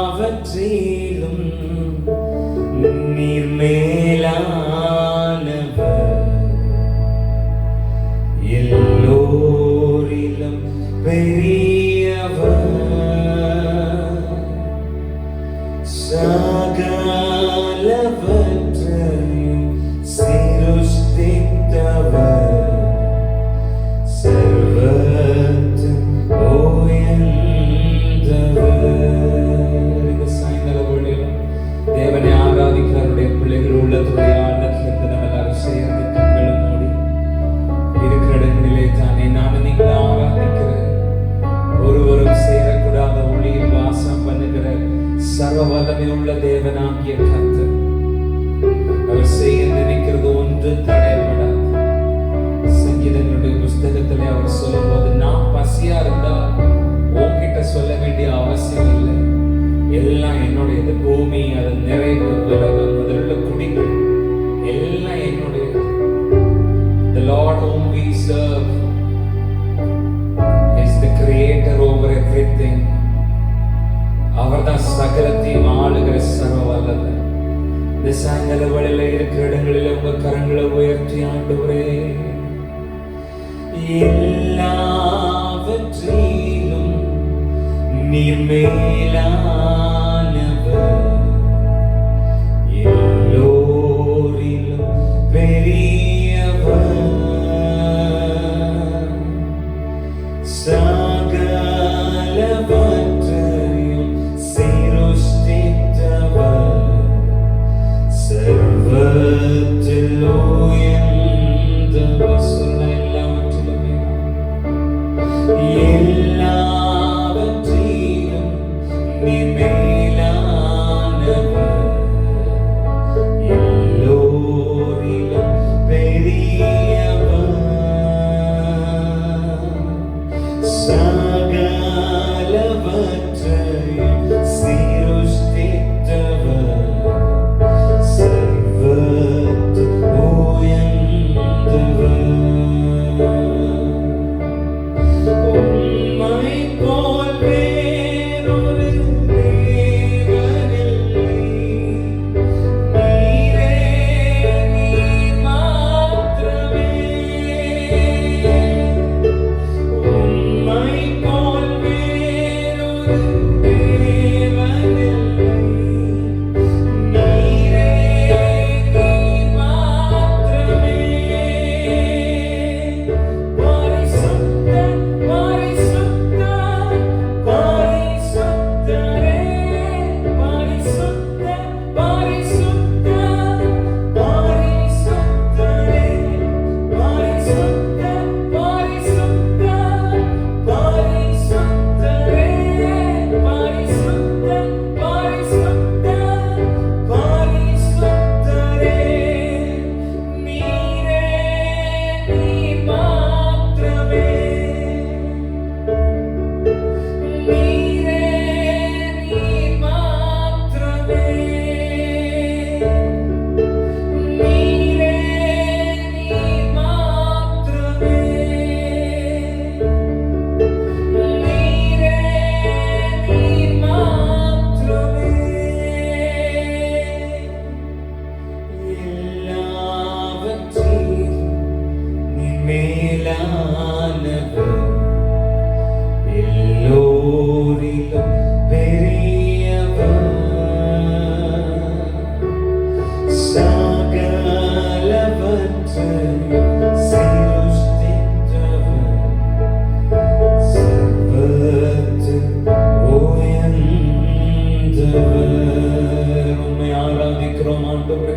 எல்லாவற்றிலும் நீர் மேலானவர், எல்லோரிலும் பெரியவர், சகலவற்றையும் சிருஷ்டித்தவர், சர்வத்தின் உயர்ந்தவர். இந்த சாயங்கால வேளையிலும் தேவனை ஆராதிக்கிறவருடைய பிள்ளைகள் உள்ளத்துடைய ஆழத்திலிருந்து நம்ம எல்லாரும் சேர்ந்து கண்களை மூடி இருக்கிற இடங்களிலே தானே நானும் நீங்கள் ஆராதிக்கிற ஒருவரும் சேரக்கூடாத ஒளியில் வாசம் பண்ணுகிற சர்வ வல்லமை உள்ள தேவனாகிய கர்த்தர் அவர் செய்ய நினைக்கிறது ஒன்று தடைபடாது. சங்கீதங்களுடைய புஸ்தகத்திலே அவர் சொல்லும்போது, நான் பசியா இருந்தா உன்கிட்ட சொல்ல வேண்டிய அவசியம் இல்லை, எல்லாம் என்னுடையது. பூமி, அதன் நிறைவு, உலகம், அதில் உள்ள குடிகள் எல்லாம் என்னுடையது. The Lord whom we serve is the creator over everything. அவர்தான் சகலத்தையும் ஆளுகிற சர்வ வல்லவர். இந்த சாயங்கால வேளையில இருக்கிற இடங்களில் உங்க கரங்களை உயர்த்தி, ஆண்டவரே, எல்லாவற்றிலும் நீர் மேலானவர், எல்லோரிலும் பெரியவர், சகலவற்றையும் சிருஷ்டித்தவர், சர்வத்தில் உயர்ந்தவர். சொல்ல எல்லாவற்றிலும் நீர் மேலானவர், எல்லோரிலும் பெரியவர், சகலவற்றையும் சிருஷ்டித்தவர், சர்வத்தில் உயர்ந்தவர். உம்மை போல் வேறொரு தேவனில்லை, நீரே நீர் மாத்திரமே. உம்மை போல் வேறொரு தேவனில்லை, நீரே நீர் மாத்திரமே. எல்லோரிலும் பெரியவர், சகலவற்றையும் சிருஷ்டித்தவர், சர்வத்தில் உயர்ந்தவர். உம்மை ஆராதிக்கிறோம் ஆண்டவரே.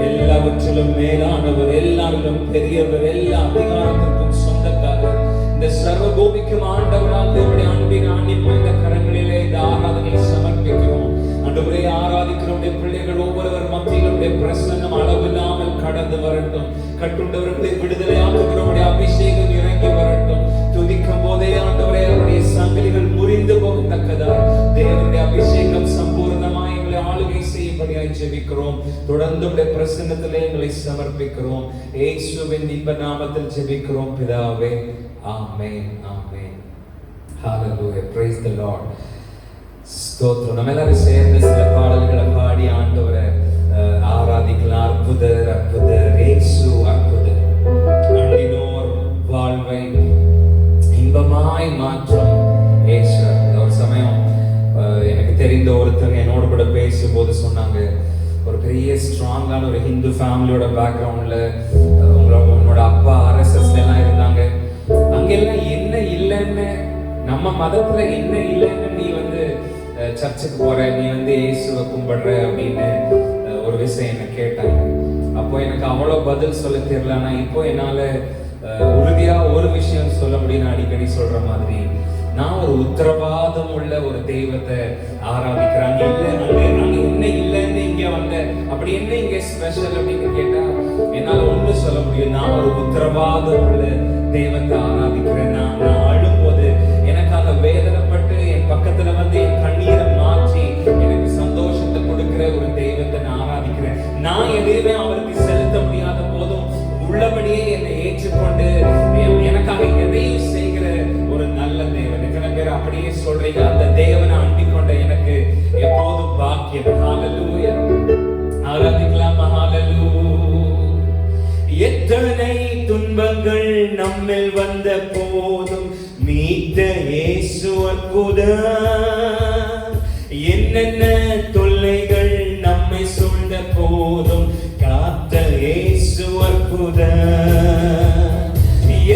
எல்லாவற்றிலும் மேலானவர், எல்லாரிலும் பெரியவர், எல்லா அதிகாரத்திற்கும் சொந்தக்காரர், இந்த சர்வ பூமிக்கும் ஆண்டவராக உடைய அன்பின் ஆண்டின் இந்த கரங்களிலே இந்த ஆராதனை சமர்ப்பிக்கிறோம் ஆண்டவரே. ஆராதிக்கிறோம் பிள்ளைகள் ஒவ்வொருவர் மத்தியிலுடைய பிரசன்னம் அளவில்லாமல் கடந்து வரட்டும். கட்டுண்டவர்களை விடுதலையாக்குகிறோம், அபிஷேகம் இறங்கி வரட்டும். துதிக்கும் போதே ஆண்டவரே அவருடைய சங்கிலிகள் முறிந்து போகத்தக்கதாய் தேவனுடைய அபிஷேகம் சம்பூர்ணமாய் எங்களை ஆளுகை செய்யும்படியாய் ஜெபிக்கிறோம். தொடர்ந்து உடைய பிரசன்னத்திலே எங்களை சமர்ப்பிக்கிறோம். இயேசுவின் இன்ப நாமத்தில் ஜெபிக்கிறோம் பிதாவே. ஆமென், ஆமென். Hallelujah. Praise the Lord. ஸ்தோத்திரம். நம்ம எல்லாரும் சேர்ந்து சில பாடல்களை பாடி ஆண்டவரை ஆராதிக்கலாம். அற்புதர் அற்புதர் இயேசு அற்புதர், அண்டினோர் வாழ்வை இன்பமாய் மாற்றம் இயேசு. ஒரு சமயம் எனக்கு தெரிந்த ஒருத்தங்க என்னோட கூட பேசும்போது சொன்னாங்க, ஒரு பெரிய ஸ்ட்ராங்கான ஒரு ஹிந்து ஃபேமிலியோட பேக்ரவுண்ட்ல உங்களோட அப்பா RSSல எல்லாம் இருந்தாங்க. அங்கெல்லாம் என்ன இல்லைன்னு, நம்ம மதத்துல என்ன இல்லைன்னு நீ சர்ச்சுக்கு போற, நீ இயேசுவை கும்பிடுற அப்படின்னு ஒரு விஷயம் என்ன கேட்டாங்க. அப்போ எனக்கு அவ்வளோ பதில் சொல்ல தெரியல. ஆனா இப்போ என்னால உறுதியா ஒரு விஷயம் சொல்ல முடியும். அடிக்கடி சொல்ற மாதிரி, நான் ஒரு உத்தரவாதம் உள்ள ஒரு தெய்வத்தை ஆராதிக்கிறாங்க. அங்க என்ன இல்லைன்னு இங்க அப்படி என்ன இங்க ஸ்பெஷல் அப்படின்னு கேட்டா என்னால ஒண்ணு சொல்ல முடியும். நான் ஒரு உத்தரவாதம் உள்ள தெய்வத்தை ஆராதிக்கிறேன். நான் அழும்போது எனக்காக வேதனைப்பட்டு என் பக்கத்துல என் கண்ணீரை மாற்றி எனக்கு சந்தோஷத்தை கொடுக்கிற ஒரு தெய்வத்தை நான் ஆராதிக்கிறேன். நான் எதையுமே அவருக்கு செலுத்த முடியாத போதும் உள்ளபடியே என்னை ஏற்றுக்கொண்டு எனக்காக எதையும் செய்கிற ஒரு நல்ல தேவன். எத்தனை பேர் அப்படியே சொல்றீங்க? அந்த தேவனை அண்டிக் கொண்ட எனக்கு எப்போதும் பாக்கியம். ஹல்லேலூயா, ஆராதிக்கலாம். ஹல்லேலூயா. எத்தனை துன்பங்கள் நம்மில் வந்த போதும் மீட்ட இயேசு அற்புதர். என்னென்ன தொல்லைகள் நம்மை சூழ்ந்த போதும் காத்த இயேசு அற்புதர்.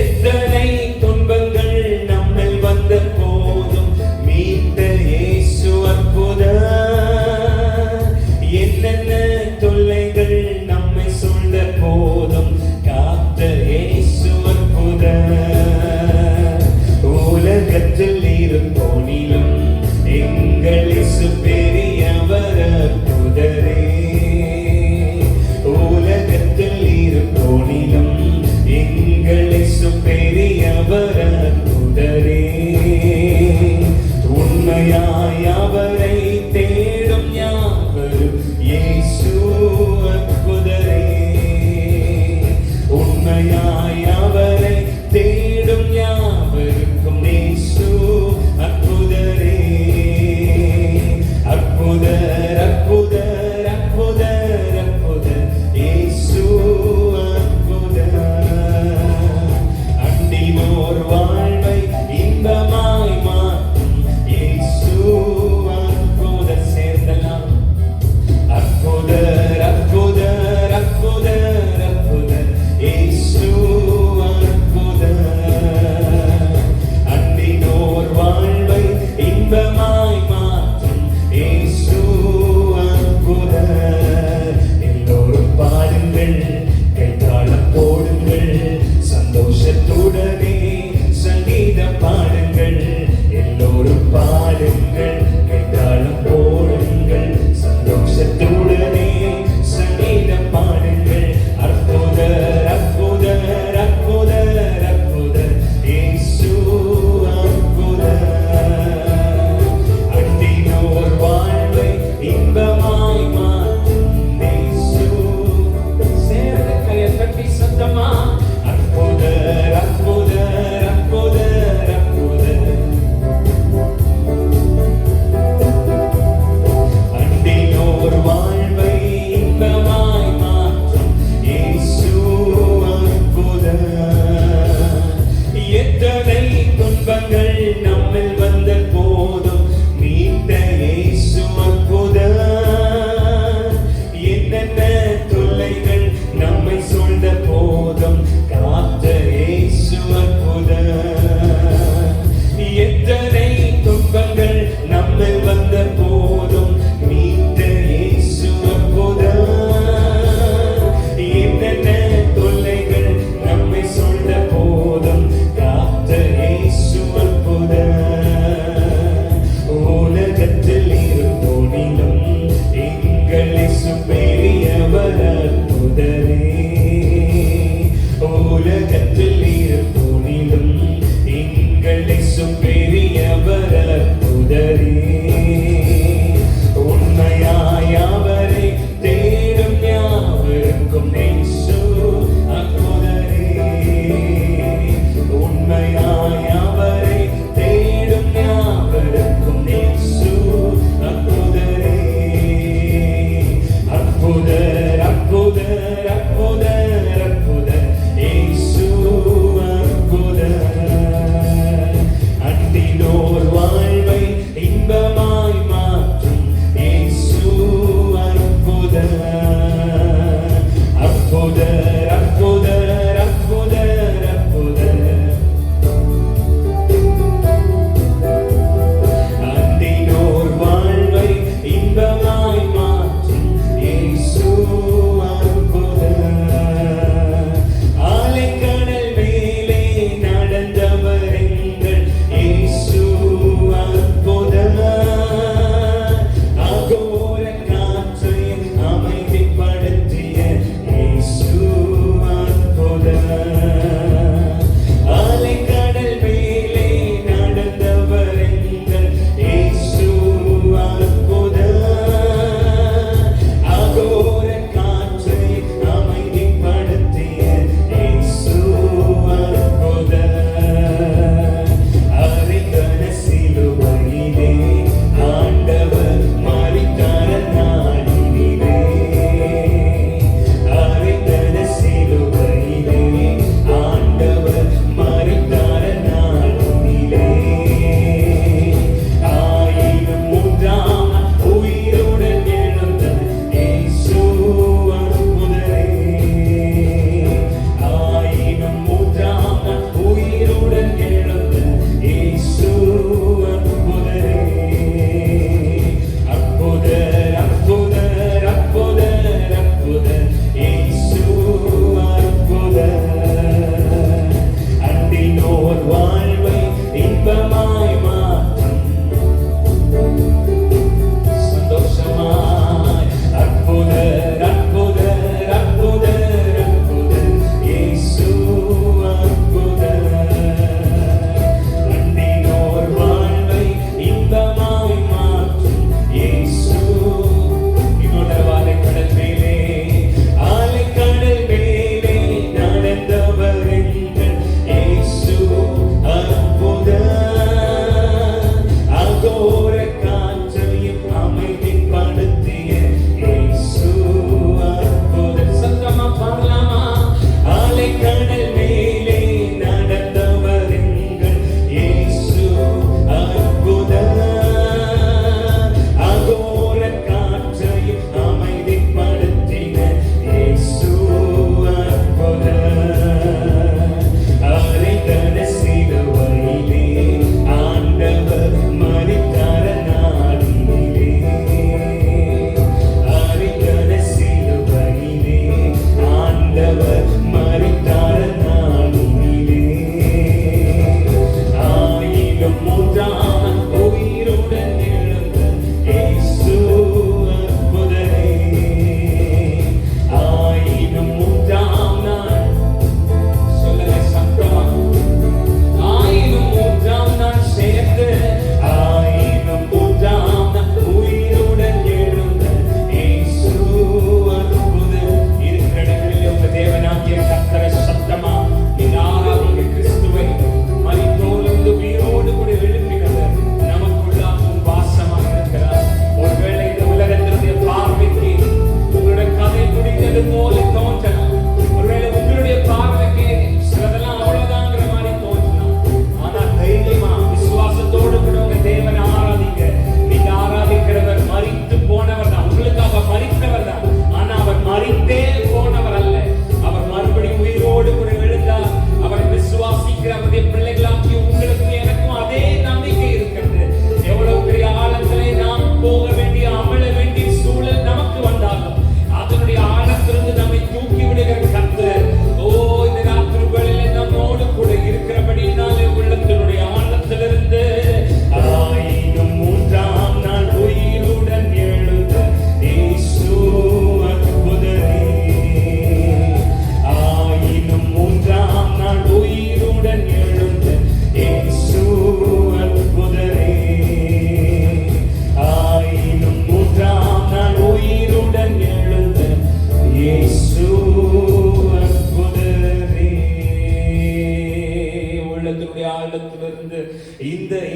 எத்தனை துன்பங்கள் நம்மில் வந்த போதும் மீட்ட இயேசு அற்புதர். என்னென்ன தொல்லைகள் நம்மை சூழ்ந்த போதும் காத்த இயேசு அற்புதர். உலகத்தில் இருப்போனிலும் எங்கள் இயேசு பெரியவர் அற்புதரே. உலகத்தில் இருப்போனிலும்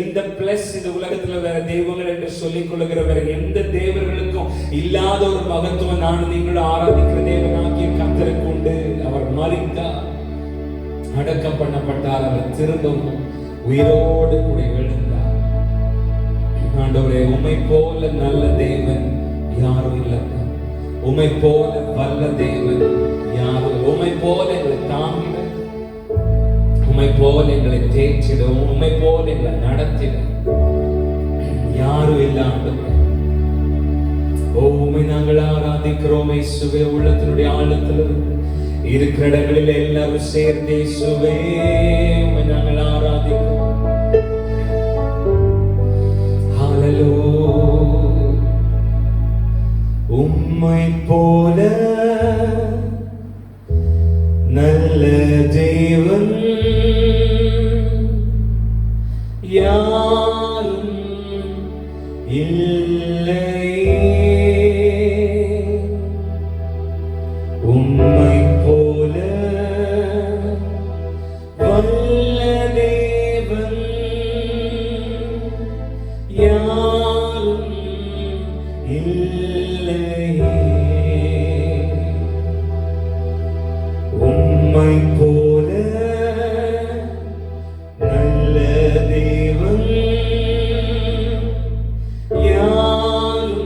இந்த பிளஸ் இந்த உலகத்துல வேற தெய்வங்கள் என்று சொல்லிக் கொள்ளுகிற வேற எந்த தேவர்களுக்கும் இல்லாத ஒரு மகத்துவம் நான் நீங்களும் ஆராதிக்கிற தேவனாகிய கர்த்தருக்கு உண்டு. அவர் மரித்தார், அடக்கம் பண்ணப்பட்டார், அவர் திரும்பவும் உயிரோடு கூட எழுந்தார். ஆண்டவரே, உம்மை போல நல்ல தேவன் யாரும் இல்லைப்பா. உம்மை போல வல்ல தேவன் யாரும், உம்மை போல எங்களை தாங்கிட, உம்மை போல எங்களை தேய்ச்சிட, உம்மை போல எங்களை நடத்திட யாரும் இல்லை ஆண்டவரே. உம்மை நாங்கள் ஆராதிக்கிறோம் இயேசுவே. உள்ளத்தினுடைய ஆழத்திலிருந்து இருக்கிற இடங்களில் எல்லாரும் சேர்ந்து இயேசுவே உம்மை நாங்கள் ஆராதிக்கிறோம். ஹல்லேலூயா. உம்மை போல நல்ல தேவன் யாரும் இல்லையே. உம்மை போல வல்ல தேவன் யாரும் இல்லையே. உம்மை போல நல்ல தேவன் யாரும்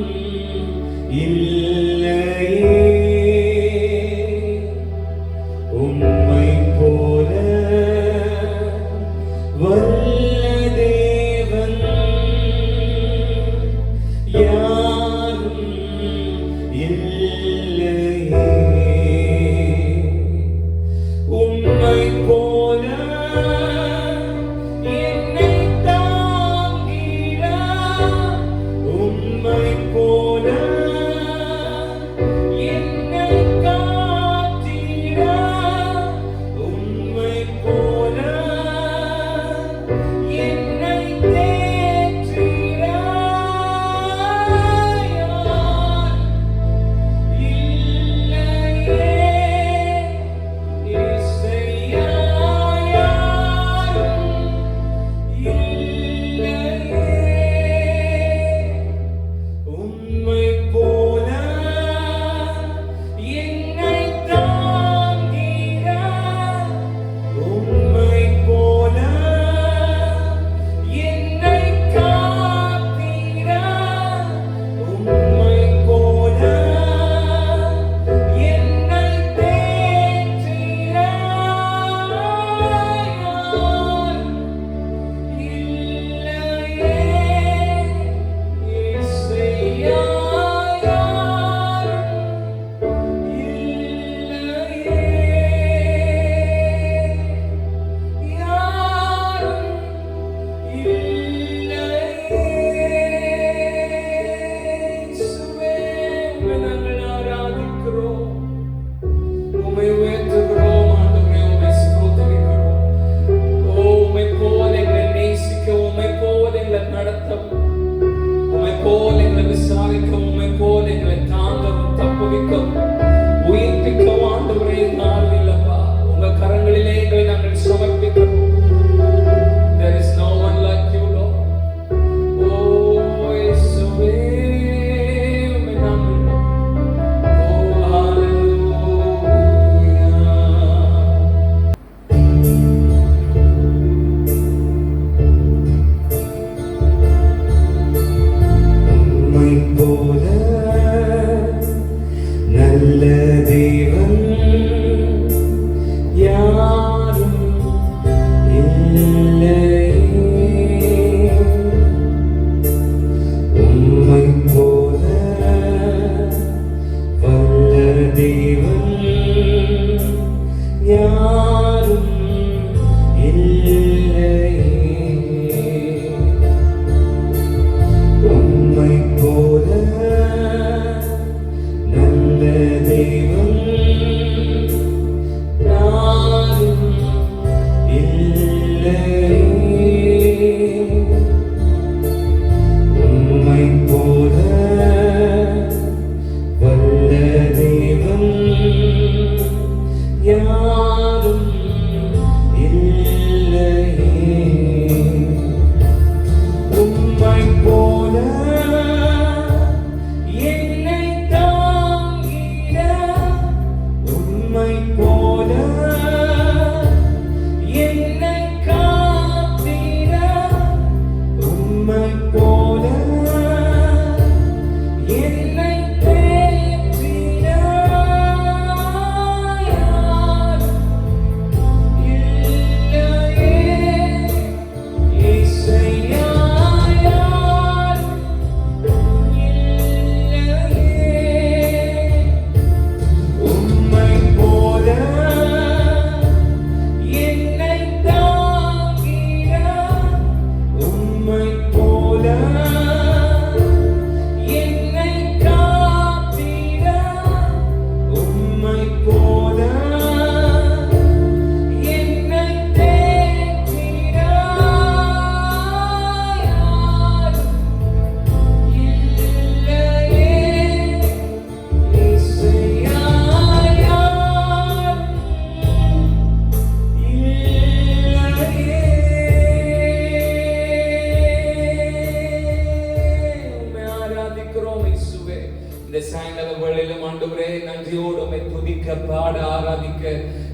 நாளிலும் ஆண்டவரே நன்றியோடு உம்மை துதிக்க, பாட, ஆராதிக்க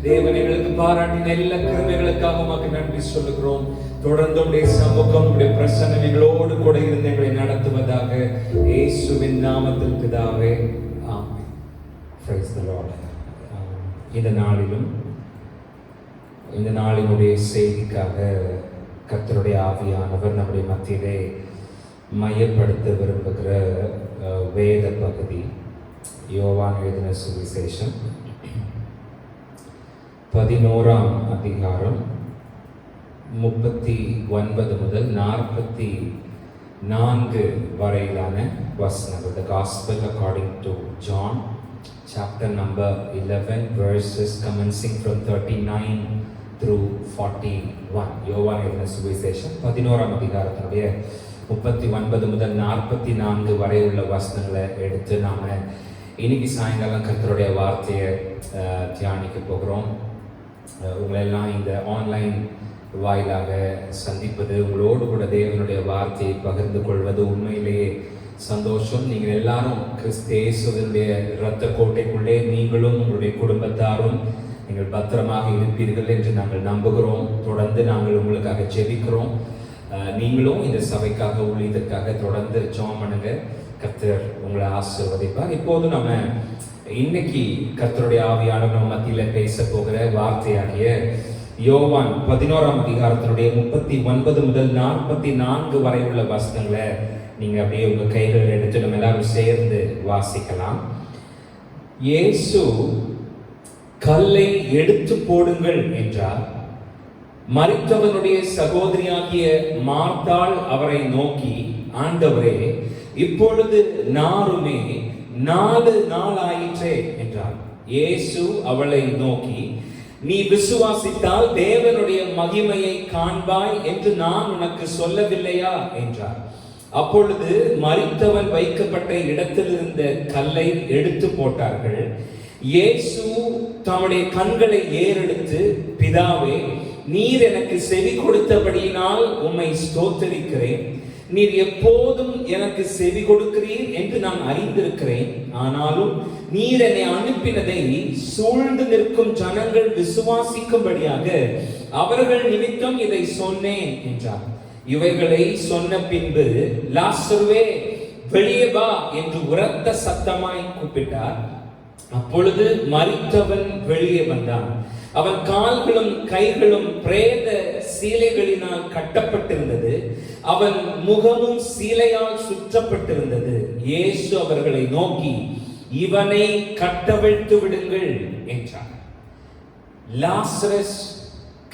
தேவன் எங்களுக்கு பாராட்டின எல்லா கிருபைகளுக்காக உமக்கு நன்றி சொல்லுகிறோம். தொடர்ந்து உடைய சமூகம், உடைய பிரசன்னம் எங்களோடு கூட இருந்து எங்களை நடத்துவதாக இயேசுவின் நாமத்தில் பிதாவே, ஆமென். Praise the Lord. இந்த நாளிலும் இந்த நாளினுடைய செய்திக்காக கர்த்தருடைய ஆவியானவர் நம்முடைய மத்தியிலே மையப்படுத்த விரும்புகிற வேத பகுதி யோவான் எழுதின சுவிசேஷம் 11ஆம் அதிகாரம் 39 முதல் 44 வரையிலான வசனங்கள். The Gospel according to John, chapter number 11, verses commencing from 39 through 41. யோவான் எழுதின சுவிசேஷம் 11ஆம் அதிகாரத்தினுடைய 39 முதல் 44 வரை உள்ள வசனங்களை எடுத்து நாம இன்னைக்கு சாயங்காலம் கர்த்தருடைய வார்த்தையை தியானிக்க போகிறோம். உங்களெல்லாம் இந்த ஆன்லைன் வாயிலாக சந்திப்பது, உங்களோடு கூட தேவனுடைய வார்த்தையை பகிர்ந்து கொள்வது உண்மையிலேயே சந்தோஷம். நீங்கள் எல்லாரும் கிறிஸ்து இயேசுவினுடைய இரத்த கோட்டைக்குள்ளே நீங்களும் உங்களுடைய குடும்பத்தாரும் நீங்கள் பத்திரமாக இருப்பீர்கள் என்று நாங்கள் நம்புகிறோம். தொடர்ந்து நாங்கள் உங்களுக்காக ஜெபிக்கிறோம். நீங்களும் இந்த சபைக்காக ஊழியத்திற்காக தொடர்ந்து ஜெபம் பண்ணுங்க. கர்த்தர் உங்களை ஆசீர்வதிப்பார். இப்போது நம்ம இன்னைக்கு கர்த்தருடைய ஆவியானவர் நம்ம மத்தியில் பேச போகிற வார்த்தையாகிய யோவான் 11ஆம் அதிகாரத்தினுடைய 39 முதல் 44 வரை உள்ள வசனங்களை நீங்க அப்படியே உங்க கைகள் எடுத்து நம்ம எல்லாரும் சேர்ந்து வாசிக்கலாம். இயேசு கல்லை எடுத்து போடுங்கள் என்றார். மரித்தவனுடைய சகோதரியாகிய மார்த்தாள் அவரை நோக்கி, ஆண்டவரே, இப்பொழுது நாருமே 4 நாள் ஆயிற்றே என்றார். இயேசு அவளை நோக்கி, நீ விசுவாசித்தால் தேவனுடைய மகிமையை காண்பாய் என்று நான் உனக்கு சொல்லவில்லையா என்றார். அப்பொழுது மரித்தவன் வைக்கப்பட்ட இடத்தில் இருந்த கல்லை எடுத்து போட்டார்கள். இயேசு தம்முடைய கண்களை ஏறெடுத்து, பிதாவே, நீர் எனக்கு செவி கொடுத்தபடியினால் உம்மை ஸ்தோத்திரிக்கிறேன். நீர் எப்போதும் எனக்கு செவி கொடுக்கிறீர் என்று நான் அறிந்திருக்கிறேன். ஆனாலும் நீர் என்னை அனுப்பினதை சூழ்ந்து நிற்கும் ஜனங்கள் விசுவாசிக்கும்படியாக அவர்கள் நிமித்தம் இதை சொன்னேன் என்றார். இவைகளை சொன்ன பின்பு, லாசருவே, வெளியே வா என்று உரத்த சத்தமாய் கூப்பிட்டார். அப்பொழுது மரித்தவன் வெளியே வந்தான். அவன் கால்களும் கைகளும் பிரேத சீலைகளினால் கட்டப்பட்டிருந்தது. அவன் முகமும் சீலையால் சுற்றப்பட்டிருந்தது. இயேசு அவர்களை நோக்கி, இவனை கட்டவிழ்த்து விடுங்கள் என்றார். Lazarus,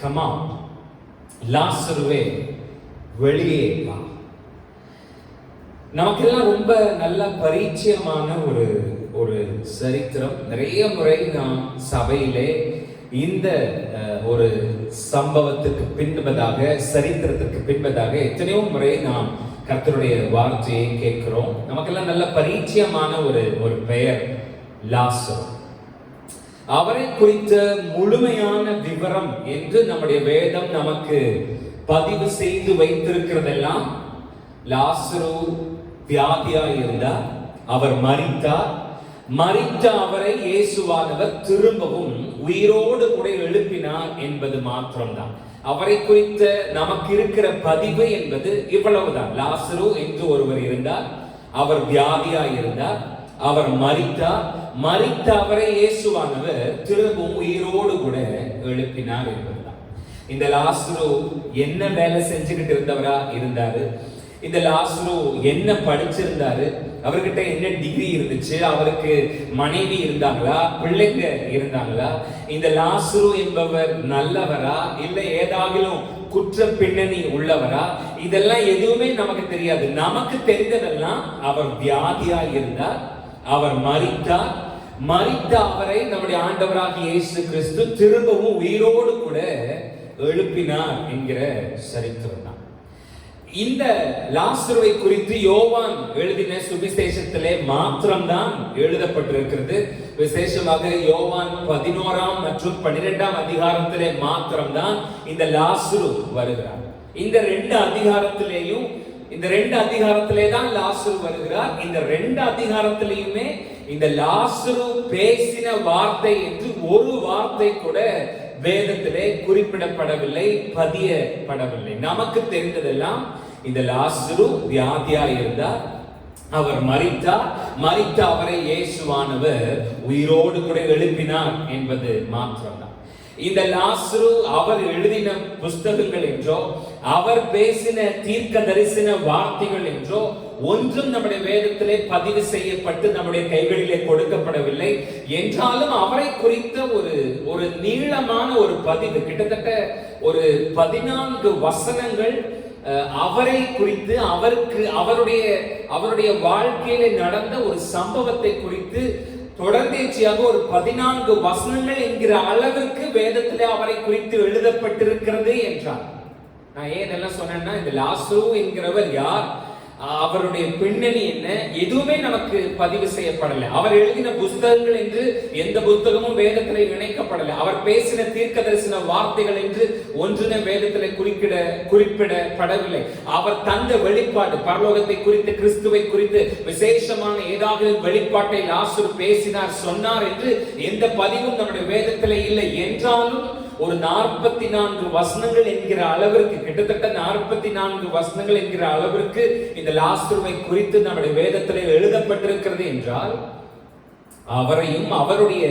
come out. லாசருவே, வெளியே வா. நமக்கெல்லாம் ரொம்ப நல்ல பரிச்சயமான ஒரு சரித்திரம். நிறைய முறை நாம் சபையிலே இந்த ஒரு சம்பவத்துக்கு பின்பதாக, சரித்திரத்துக்கு பின்பதாக எத்தனையோ முறை நாம் கர்த்தருடைய வார்த்தையை கேட்கிறோம். நமக்கெல்லாம் நல்ல பரிச்சயமான ஒரு பெயர் லாசரு. அவரை குறித்த முழுமையான விவரம் என்று நம்முடைய வேதம் நமக்கு பதிவு செய்து வைத்திருக்கிறதெல்லாம், லாசரு வியாதியாய் இருந்தார், அவர் மரித்தார். மரித்த அவரை இயேசுவானவர் திரும்பவும் உயிரோடு கூட எழுப்பினார் என்பது மாத்திரம்தான். அவரை குறித்த நமக்கு இருக்கிற பதிவு என்பது இவ்வளவுதான். லாசரு என்று ஒருவர் இருந்தார், அவர் வியாதியாய் இருந்தார், அவர் மரித்தார். மரித்த அவரை இயேசுவானவர் திரும்பவும் உயிரோடு கூட எழுப்பினார் என்பதுதான். இந்த லாசரு என்ன வேலை செஞ்சுக்கிட்டு இருந்தவரா இருந்தாரு? இந்த லாசரு என்ன படிச்சிருந்தாரு? அவர்கிட்ட என்ன டிகிரி இருந்துச்சு? அவருக்கு மனைவி இருந்தாங்களா? பிள்ளைங்க இருந்தாங்களா? இந்த லாசரு என்பவர் நல்லவரா இல்லை ஏதாகிலும் குற்ற பின்னணி உள்ளவரா? இதெல்லாம் எதுவுமே நமக்கு தெரியாது. நமக்கு தெரிந்ததெல்லாம் அவர் வியாதியா இருந்தார், அவர் மரித்தார். மரித்த அவரை நம்முடைய ஆண்டவராகிய இயேசு கிறிஸ்து திரும்பவும் உயிரோடு கூட எழுப்பினார் என்கிற சரித்திரம் தான். இந்த லாசருவை குறித்து யோவான் எழுதின சுவிசேஷத்திலே மாத்திரம்தான் எழுதப்பட்டிருக்கிறது. விசேஷமாக யோவான் 11ஆம் மற்றும் 12ஆம் அதிகாரத்திலே மாத்திரம்தான் இந்த லாசரு வருகிறார். இந்த 2 அதிகாரத்திலேயும் இந்த 2 அதிகாரத்திலே தான் லாசரு வருகிறார். இந்த 2 அதிகாரத்திலையுமே இந்த லாசரு பேசின வார்த்தை என்று ஒரு வார்த்தை கூட வேதத்திலே குறிப்பிடப்படவில்லை, பதியப்படவில்லை. நமக்கு தெரிந்ததெல்லாம் இந்த லாசரு வியாதியா இருந்தார், அவர் மரித்தார், மரித்த அவரை இயேசுவானவர் உயிரோடு கூட எழுப்பினார் என்பது மாத்திரம்தான். இந்த லாசரு அவர் எழுதின புஸ்தகங்கள் என்றோ அவர் பேசின தீர்க்க தரிசன வார்த்தைகள் என்றோ ஒன்றும் நம்முடைய வேதத்திலே பதிவு செய்யப்பட்டு நம்முடைய கைகளிலே கொடுக்கப்படவில்லை. என்றாலும் அவரை குறித்த ஒரு நீளமான ஒரு பதிவு, கிட்டத்தட்ட ஒரு 14 வசனங்கள் அவரை குறித்து, அவருடைய வாழ்க்கையில நடந்த ஒரு சம்பவத்தை குறித்து தொடர்ந்தேச்சியாக ஒரு 14 வசனங்கள் என்கிற அளவுக்கு வேதத்திலே அவரை குறித்து எழுதப்பட்டிருக்கிறது என்றார். நான் ஏன் இதெல்லாம் சொன்னேன்னா, இந்த லாசரு என்கிறவர் யார், அவருடைய பின்னணி என்ன, எதுவுமே நமக்கு பதிவு செய்யப்படலை. அவர் எழுதின புஸ்தகங்கள் என்று எந்த புத்தகமும் வேதத்திலே இணைக்கப்படலை. அவர் பேசின தீர்க்க தரிசன வார்த்தைகள் என்று ஒன்றுமே வேதத்திலே குறிப்பிடப்படவில்லை. அவர் தந்த வெளிப்பாடு, பரலோகத்தை குறித்து, கிறிஸ்துவை குறித்து விசேஷமான ஏதாவது வெளிப்பாட்டை லாசரு பேசினார், சொன்னார் என்று எந்த பதிவும் நம்முடைய வேதத்திலே இல்லை. என்றாலும் ஒரு 44 வசனங்கள் என்கிற அளவிற்கு, கிட்டத்தட்ட 44 வசனங்கள் என்கிற அளவிற்கு இந்த லாசருவை குறித்து நம்முடைய வேதத்திலே எழுதப்பட்டிருக்கிறது என்றால், அவரையும் அவருடைய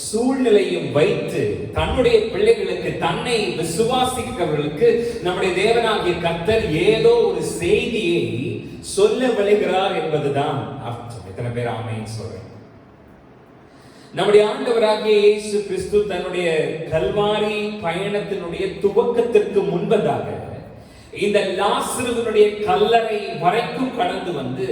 சூழ்நிலையும் வைத்து தன்னுடைய பிள்ளைகளுக்கு, தன்னை விசுவாசிக்கிறவர்களுக்கு நம்முடைய தேவனாகிய கர்த்தர் ஏதோ ஒரு செய்தியை சொல்ல விளைகிறார் என்பதுதான் அர்த்தம். எத்தனை பேர் ஆமென் சொல்றேன்? நம்முடைய ஆண்டவராகிய இயேசு கிறிஸ்து தன்னுடைய கல்வாரி பயணத்தினுடைய துவக்கத்திற்கு முன்பதாக இந்த லாசருவினுடைய கல்லறை வரைக்கும் கடந்து வந்து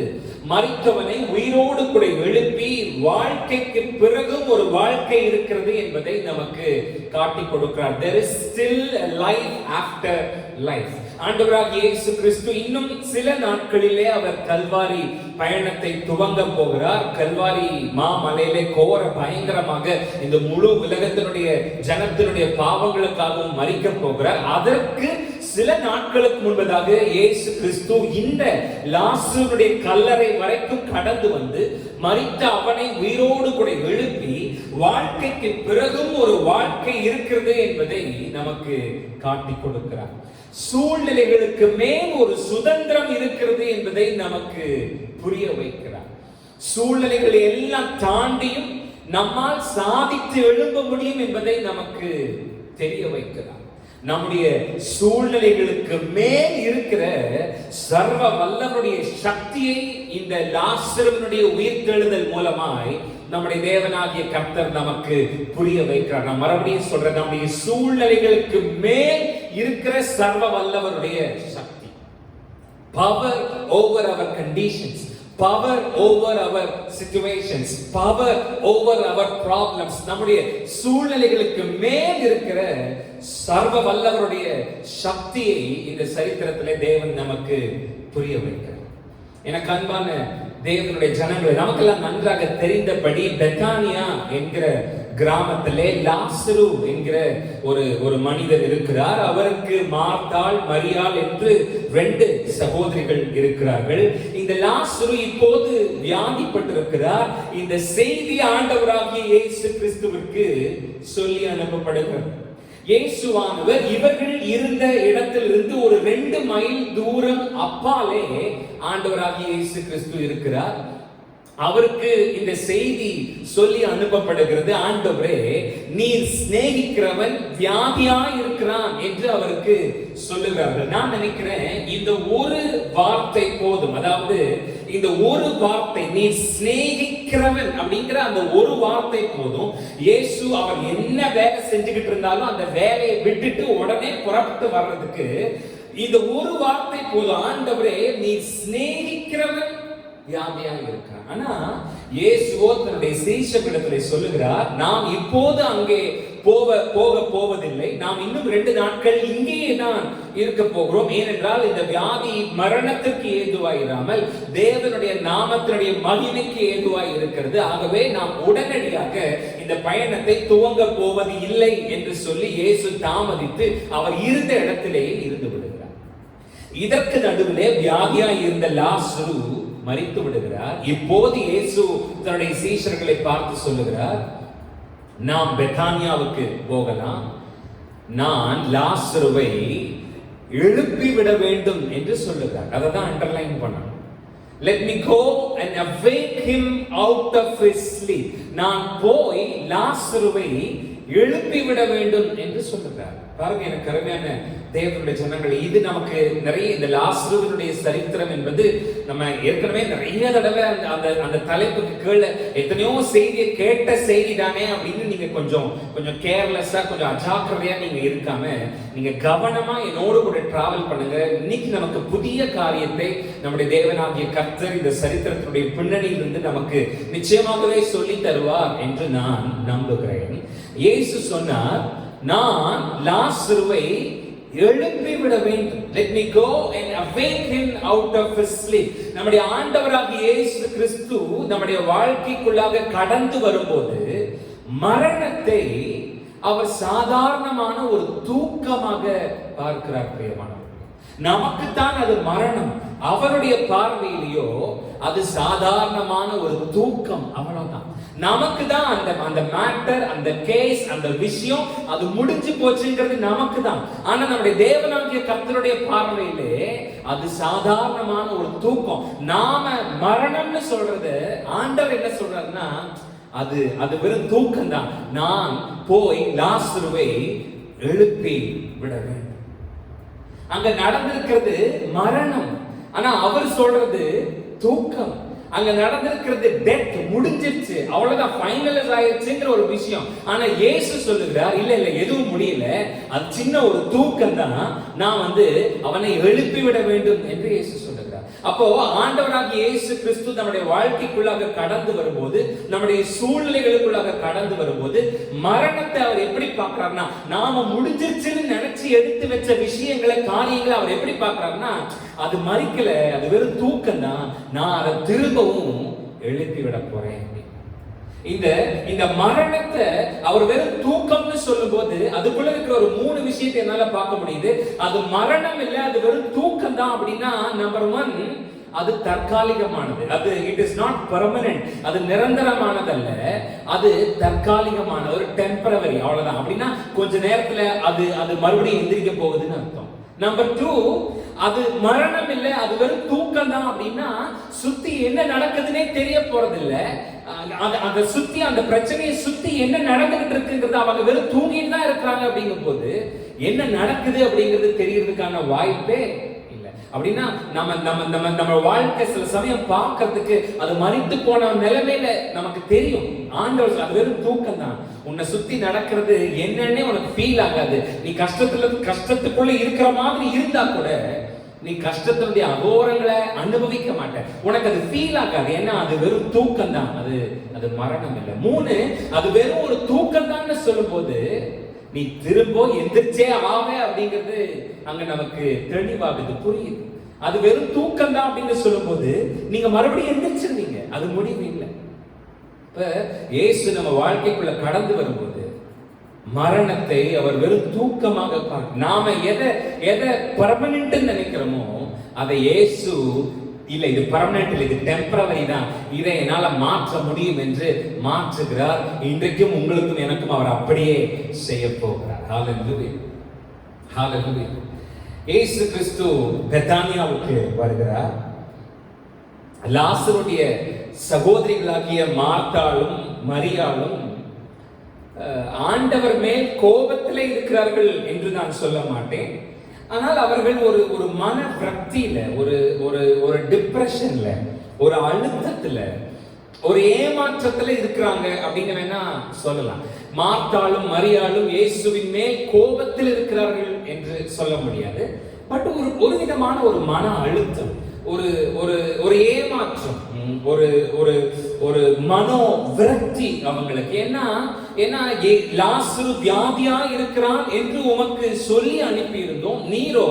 மரித்தவனை உயிரோடு கூட எழுப்பி வாழ்க்கைக்கு பிறகும் ஒரு வாழ்க்கை இருக்கிறது என்பதை நமக்கு காட்டி கொடுக்கிறார். There is still a life after life. ஆண்டவராகிய இயேசு கிறிஸ்து இன்னும் சில நாட்களிலே அவர் கல்வாரி பயணத்தை துவங்க போகிறார். கல்வாரி மாமலையிலே கோர பயங்கரமாக இந்த முழு உலகத்தினுடைய ஜனத்தினுடைய பாவங்களுக்காகவும் மரிக்க போகிறார். அதற்கு சில நாட்களுக்கு முன்பதாக இயேசு கிறிஸ்து இந்த லாசருடைய கல்லறை வரைக்கும் கடந்து வந்து மரித்த அவனை உயிரோடு கூட எழுப்பி வாழ்க்கைக்கு பிறகும் ஒரு வாழ்க்கை இருக்கிறது என்பதை நமக்கு காட்டி கொடுக்கிறார். சூழ்நிலைகளுக்கு மேல் ஒரு சுதந்திரம் இருக்கிறது என்பதை நமக்கு புரிய வைக்கிறார். சூழ்நிலைகளை எல்லாம் தாண்டியும் நம்மால் சாதித்து எழும்ப முடியும் என்பதை நமக்கு தெரிய வைக்கிறார். நம்முடைய சூழ்நிலைகளுக்கு மேல் இருக்கிற சர்வ வல்லவருடைய சக்தியை இந்த லாசருவினுடைய உயிர்த்தெழுதல் மூலமாய் நம்முடைய தேவனாகிய கர்த்தர் நமக்கு புரிய வைக்கிறார். நான் மறுபடியும் சொல்றேன், நம்முடைய சூழ்நிலைகளுக்கு மேல் இருக்கிற சர்வ வல்லவருடைய சக்தி, power over our conditions, power over our situations, power over our problems, நம்முடைய சூழ்நிலைகளுக்கு மேல் இருக்கிற சர்வ வல்லவருடைய சக்தியை இந்த சரித்திரத்திலே தேவன் நமக்கு புரிய வைக்கிறார். எனக்கு அன்பான தேவனுடைய ஜனங்களே, நமக்கெல்லாம் நன்றாக தெரிந்தபடி பெத்தானியா என்கிற கிராமத்திலே லாசரு என்கிற ஒரு மனிதர் இருக்கிறார். அவருக்கு மார்த்தாள், மரியாள் என்று 2 சகோதரிகள் இருக்கிறார்கள். இந்த லாசரு இப்போது வியாதிப்பட்டிருக்கிறார். இந்த செய்தி ஆண்டவராகிய இயேசு கிறிஸ்துவிற்கு சொல்லி அனுப்பப்படுகிறது. இயேசுவானவர் இவர்கள் இருந்த இடத்திலிருந்து ஒரு 2 மைல் தூரம் அப்பாலே ஆண்டவராகிய இயேசு கிறிஸ்து இருக்கிறார். அவருக்கு இந்த செய்தி சொல்லி அனுப்பப்படுகிறது. ஆண்டவரே, நீர் சிநேகிக்கிறவன் வியாதியாய் இருக்கிறான் என்று அவருக்கு சொல்லுகிறார்கள். நான் நினைக்கிறேன் இந்த ஒரு வார்த்தை போதும். அதாவது இந்த ஒரு வார்த்தை, நீர் சிநேகிக்கிறவன் அப்படிங்கிற அந்த ஒரு வார்த்தை போதும். இயேசு அவர் என்ன வேலை செஞ்சுக்கிட்டு இருந்தாலும் அந்த வேலையை விட்டுட்டு உடனே புறப்பட்டு வர்றதுக்கு இந்த ஒரு வார்த்தை போதும். ஆண்டவரே, நீர் சிநேகிக்கிறவன் வியாதியாக இருக்கிறான். ஆனா இயேசுவோ தன்னுடைய சீஷர்களிடத்தில் சொல்லுகிறார், நாம் இப்போது அங்கே போக போவதில்லை. நாம் இன்னும் 2 நாட்கள் இங்கேயே தான் இருக்க போகிறோம். ஏனென்றால் இந்த வியாதி மரணத்திற்கு ஏதுவாயிராமல் தேவனுடைய நாமத்தினுடைய மகிமைக்கு ஏதுவாய் இருக்கிறது. ஆகவே நாம் உடனடியாக இந்த பயணத்தை துவங்க போவது இல்லை என்று சொல்லி இயேசு தாமதித்து அவர் இருந்த இடத்திலேயே இருந்து விடுகிறார். இதற்கு நடுவிலே வியாதியாய் இருந்த லாசரு மரித்து விடுகிறார். இப்போது இயேசு தன்னுடைய சீஷர்களை பார்த்து சொல்லுகிறார், நாம் பெத்தானியாவுக்கு போகலாம், நான் லாசருவை எழுப்பி விட வேண்டும் என்று சொல்லுகிறார். அதை தான் அண்டர்லைன் பண்ணணும். Let me go and awake him out of his sleep. நான் போய் லாசருவை எழுப்பி விட வேண்டும் என்று சொல்லுகிறார். பாருங்க, எனக்கு அருமையான தேவனுடைய ஜனங்கள், இது நமக்கு நிறைய இந்த லாசருவினுடைய சரித்திரம் என்பது நம்ம ஏற்கனவே நிறைய தடவை அந்த தலைப்புக்கு கீழே எத்தனையோ செய்தியை கேட்ட செய்தி தானே அப்படின்னு நீங்க கொஞ்சம் கேர்லெஸ்ஸா, கொஞ்சம் அஜாக்கிரதையா நீங்க இருக்காம நீங்க கவனமா என்னோடு கூட டிராவல் பண்ணுங்க. இன்னைக்கு நமக்கு புதிய காரியத்தை நம்முடைய தேவனாகிய கர்த்தர் இந்த சரித்திரத்தினுடைய பின்னணியிலிருந்து நமக்கு நிச்சயமாகவே சொல்லி தருவார் என்று நான் நம்புகிறேன். இயேசு சொன்னார், நான் லாசருவை எழுப்பி விட வேண்டும். Let me go and awake him out of his sleep. நம்முடைய ஆண்டவராகிய இயேசு கிறிஸ்து நம்முடைய வாழ்க்கைக்குள்ளாக கடந்து வரும்போது மரணத்தை அவர் சாதாரணமான ஒரு தூக்கமாக பார்க்கிறார். பிரியமானவர்களே, நமக்குத்தான் அது மரணம், அவருடைய பார்வையிலேயோ அது சாதாரணமான ஒரு தூக்கம், அவ்வளவுதான். நமக்கு தான் அந்த மேட்டர், அந்த கேஸ், அந்த விஷயம் அது முடிஞ்சு போச்சுங்கிறது நமக்கு தான். ஆனா நம்முடைய தேவனாகிய கர்த்தருடைய பார்வையிலே அது சாதாரணமான ஒரு தூக்கம். நாம மரணம்னு சொல்றது, ஆண்டவர் என்ன சொல்றாருன்னா அது வெறும் தூக்கம் தான். நான் போய் லாசருவை எழுப்பி விட வேண்டும். அங்க நடந்திருக்கிறது மரணம், ஆனா அவர் சொல்றது தூக்கம். அங்க நடந்திருக்கிறது டெத், முடிஞ்சிருச்சு, அவ்வளவுதான், ஃபைனலைஸ் ஆயிடுச்சுங்கிற ஒரு விஷயம். ஆனா இயேசு சொல்லுகிறார், இல்ல எதுவும் முடியல, அது சின்ன ஒரு தூக்கம் தான், நான் அவனை எழுப்பி விட வேண்டும் என்று இயேசு சொல்லுகிறார். அப்போ ஆண்டவராகிய இயேசு கிறிஸ்து நம்முடைய வாழ்க்கைக்குள்ளாக கடந்து வரும்போது, நம்முடைய சூழ்நிலைகளுக்குள்ளாக கடந்து வரும்போது மரணத்தை அவர் எப்படி பார்க்கிறார்னா, நாம முடிஞ்சிருச்சுன்னு நினைச்சு எடுத்து வச்ச விஷயங்களை, காரியங்களை அவர் எப்படி பார்க்கிறார்னா, அது மறிக்கல, அது வெறும் தூக்கம் தான், நான் அதை திரும்பவும் எழுப்பி விட போறேன். இந்த மரணத்தை அவர் வெறும் தூக்கம்னு சொல்லும் போது அதுக்குள்ள இருக்கிற ஒரு 3 விஷயத்தை என்னால பார்க்க முடியுது. அது மரணம் இல்ல, அது வெறும் தூக்கம் தான். அப்படின்னா நம்பர் 1, அது தற்காலிகமானது. அது இட் இஸ் நாட் பெர்மனன்ட், அது நிரந்தரமானதல்ல, அது தற்காலிகமான ஒரு டெம்பரவரி, அவ்வளவுதான். அப்படின்னா கொஞ்ச நேரத்துல அது மறுபடியும் எந்திரிக்க போகுதுன்னு அர்த்தம். நம்பர் 2, அது மரணம் இல்லை, அது வெறும் தூக்கம் தான். அப்படின்னா சுத்தி என்ன நடக்குதுன்னே தெரிய போறது இல்ல, அந்த சுத்தி அந்த பிரச்சனையை சுத்தி என்ன நடந்துகிட்டு இருக்குங்கிறது அவங்க வெறும் தூங்கிட்டு தான் இருக்கிறாங்க. அப்படிங்கும் போது என்ன நடக்குது அப்படிங்கிறது தெரியறதுக்கான வாய்ப்பே இல்லை. அப்படின்னா நம்ம வாழ்க்கை சில சமயம் பார்க்கறதுக்கு அது மரித்து போன நிலைமையில நமக்கு தெரியும். ஆண்டவர் அது வெறும் தூக்கம் தான். உன்னை சுத்தி நடக்கிறது என்னன்னே உனக்கு ஃபீல் ஆகாது. நீ கஷ்டத்துக்குள்ள இருக்கிற மாதிரி இருந்தா கூட நீ கஷ்டத்தினுடைய அகோரங்களை அனுபவிக்க மாட்ட, உனக்கு அது ஃபீல் ஆகாது. ஏன்னா அது வெறும் தூக்கம் தான், அது மரணம் இல்லை. 3, அது வெறும் ஒரு தூக்கம் தான் சொல்லும் போது நீ திரும்ப எந்திரிச்சே ஆவே அப்படிங்கிறது அங்க நமக்கு தெளிவாகுது, புரியுது. அது வெறும் தூக்கம் தான் அப்படின்னு சொல்லும் போது நீங்க மறுபடியும் எந்திரிச்சிருவீங்க, அது முடிவு இல்லை. இப்ப இயேசு நம்ம வாழ்க்கைக்குள்ள கடந்து வரும்போது மரணத்தை அவர் வெறும் தூக்கமாக பார்க்க, நாம எதை பெர்மனன்ட் நினைக்கிறோமோ அதை இயேசு இல்ல, இது பெர்மனன்ட் இல்லை, இது டெம்பரவரி தான், இதை என்னால மாற்ற முடியும் என்று மாற்றுகிறார். இன்றைக்கும் உங்களுக்கும் எனக்கும் அவர் அப்படியே செய்ய போகிறார். ஹல்லேலூயா, ஹல்லேலூயா. இயேசு கிறிஸ்து பெத்தானியாவுக்கு வருகிறார். லாசருடைய சகோதரிகளாகிய மார்த்தாளும் மரியாளும் ஆண்டவர் மேல் கோபத்திலே இருக்கிறார்கள் என்று நான் சொல்ல மாட்டேன். ஆனால் அவர்கள் ஒரு மன விரக்தியில, ஒரு டிப்ரெஷன்ல, ஒரு அழுத்தத்துல, ஒரு ஏமாற்றத்துல இருக்கிறாங்க அப்படின்னு வேணா சொல்லலாம். மார்த்தாளும் மரியாளும் இயேசுவின் மேல் கோபத்தில் இருக்கிறார்கள் என்று சொல்ல முடியாது. பட் ஒரு விதமான ஒரு மன அழுத்தம், ஒரு ஏமாற்றம், ஒரு மனோ விரக்தி அவங்களுக்கு. ஏன்னா லாசரு வியாதியா இருக்கிறான் என்று உமக்கு சொல்லி அனுப்பி இருந்தோம், நீரோ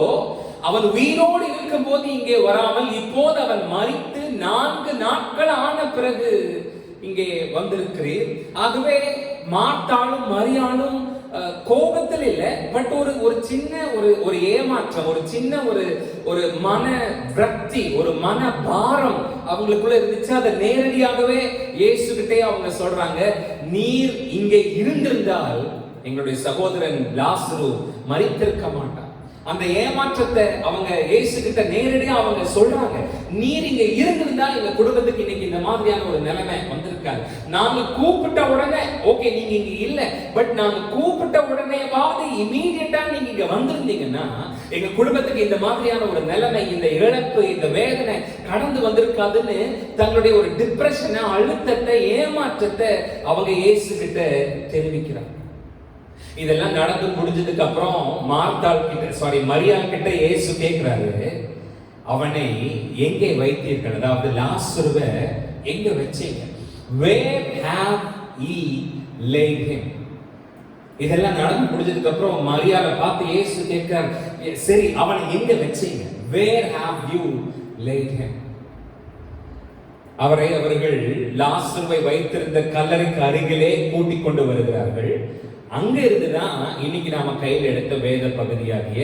அவன் உயிரோடு இருக்கும் போது இங்கே வராமல் இப்போது அவன் மரித்து 4 நாட்கள் ஆன பிறகு இங்கே வந்திருக்கிறீர். ஆகவே மார்த்தாளும் மரியாளும் கோபத்தில் இல்ல, பட் ஒரு சின்ன ஒரு ஏமாற்றம், ஒரு சின்ன ஒரு மன விரக்தி, ஒரு மன பாரம் அவங்களுக்குள்ள இருந்துச்சு. அதை நேரடியாகவே இயேசுகிட்டே அவங்க சொல்றாங்க, நீர் இங்கே இருந்திருந்தால் எங்களுடைய சகோதரன் லாசரு மரித்திருக்க மாட்டான். அந்த ஏமாற்றத்தை அவங்க இயேசு கிட்ட நேரடியா அவங்க சொல்றாங்க, நீர் இங்க இருந்திருந்தா எங்க குடும்பத்துக்கு இன்னைக்கு இந்த மாதிரியான ஒரு நிலைமை வந்திருக்காது. நாங்க கூப்பிட்ட உடனே, ஓகே நீங்க இங்க இல்ல, பட் நாங்க கூப்பிட்ட உடனேவாவது இமீடியட்டா நீங்க இங்க வந்திருந்தீங்கன்னா எங்க குடும்பத்துக்கு இந்த மாதிரியான ஒரு நிலைமை, இந்த இழப்பு, இந்த வேதனை கடந்து வந்திருக்காதுன்னு தங்களுடைய ஒரு டிப்ரெஷனை, அழுத்தத்தை, ஏமாற்றத்தை அவங்க இயேசு கிட்ட தெரிவிக்கிறாங்க. இதெல்லாம் நடந்து முடிஞ்சதுக்கு அப்புறம் மரியாள் கிட்ட இயேசு கேட்கிறாரு, அவனை எங்கே வைத்தீர்கள், அதாவது லாசருவை எங்க வச்சீங்க, where have ye laid him. இதெல்லாம் நடந்து முடிஞ்சதுக்கு அப்புறம் மரியாளை பார்த்து இயேசு கேட்கிறார், சரி அவனை எங்க வச்சீங்க, where have you laid him. அவர்கள் லாசருவை வைத்திருந்த கல்லறைக்கு அருகிலே கூட்டிக் கொண்டு வருகிறார்கள். அங்க இருந்துதான் இன்னைக்கு நாம கையில் எடுத்த வேத பகுதியாகிய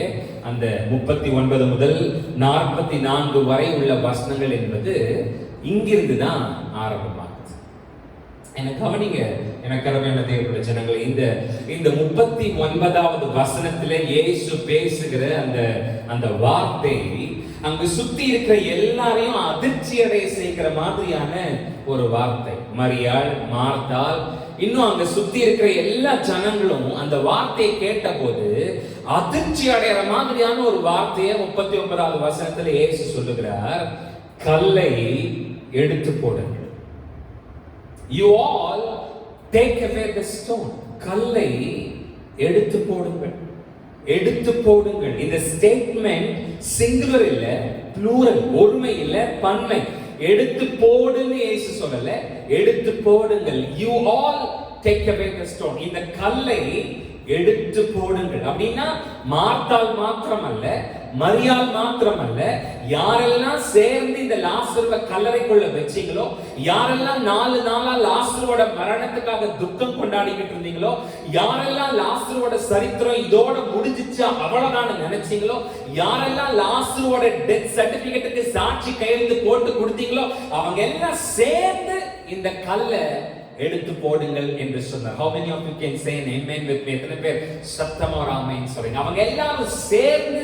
அந்த 39 முதல் 44 வரை உள்ள வசனங்கள் என்பது இங்கிருந்துதான் ஆரம்பமாகுது. எனக்கு கவனிங்க, எனக்கு அருமையான தேவனுடைய ஜனங்களே, இந்த 39வது வசனத்திலே இயேசு பேசுகிற அந்த வார்த்தை அங்கு சுத்தி இருக்கிற எல்லாரையும் அதிர்ச்சி அடைய செய்கிற மாதிரியான ஒரு வார்த்தை. மரியாள், மார்த்தாள், இன்னும் அங்க சுத்தி இருக்கிற எல்லா ஜனங்களும் அந்த வார்த்தையை கேட்ட போது அதிர்ச்சி அடைகிற மாதிரியான ஒரு வார்த்தையை 39வது வசனத்துல இயேசு சொல்லுகிறார், கல்லை எடுத்து போடுங்கள். You all take away the stone. கல்லை எடுத்து போடுங்கள், எடுத்து போடுங்கள். இந்த ஸ்டேட்மெண்ட் சிங்குலர் இல்ல, ப்ளூரல், ஒருமை இல்ல, பன்மை. எடுத்து போடுன்னு இயேசு சொல்லல, எடுத்து போடுங்கள். You all take away the stone. இந்த கல்லை எடுத்து போடுங்கள் அப்படின்னா மார்த்தாள் மாத்திரமல்ல, மரியாள் மாத்திரமல்ல, யாரெல்லாம் சேர்ந்து இந்த லாசருவை கல்லறைக்குள்ள வச்சீங்களோ, யாரெல்லாம் 4 நாளா லாசருவோட மரணத்துக்காக துக்கம் கொண்டாடிக்கிட்டு இருந்தீங்களோ, யாரெல்லாம் லாசருவோட சரித்திரம் இதோட முடிஞ்சிச்சு அவ்வளவுதான் நினைச்சீங்களோ, யாரெல்லாம் லாசருவோட டெத் சர்டிபிகேட்டுக்கு சாட்சி கையெழுத்து போட்டு கொடுத்தீங்களோ, அவங்க எல்லாம் சேர்ந்து இந்த கல்லை எடுத்து போடுங்கள் என்று சொன்னார். How many of you can say an amen with me? எத்தனை பேர் சத்தமா ஒரு ஆமென் சொல்றீங்க? அவங்க எல்லாரும் சேர்ந்து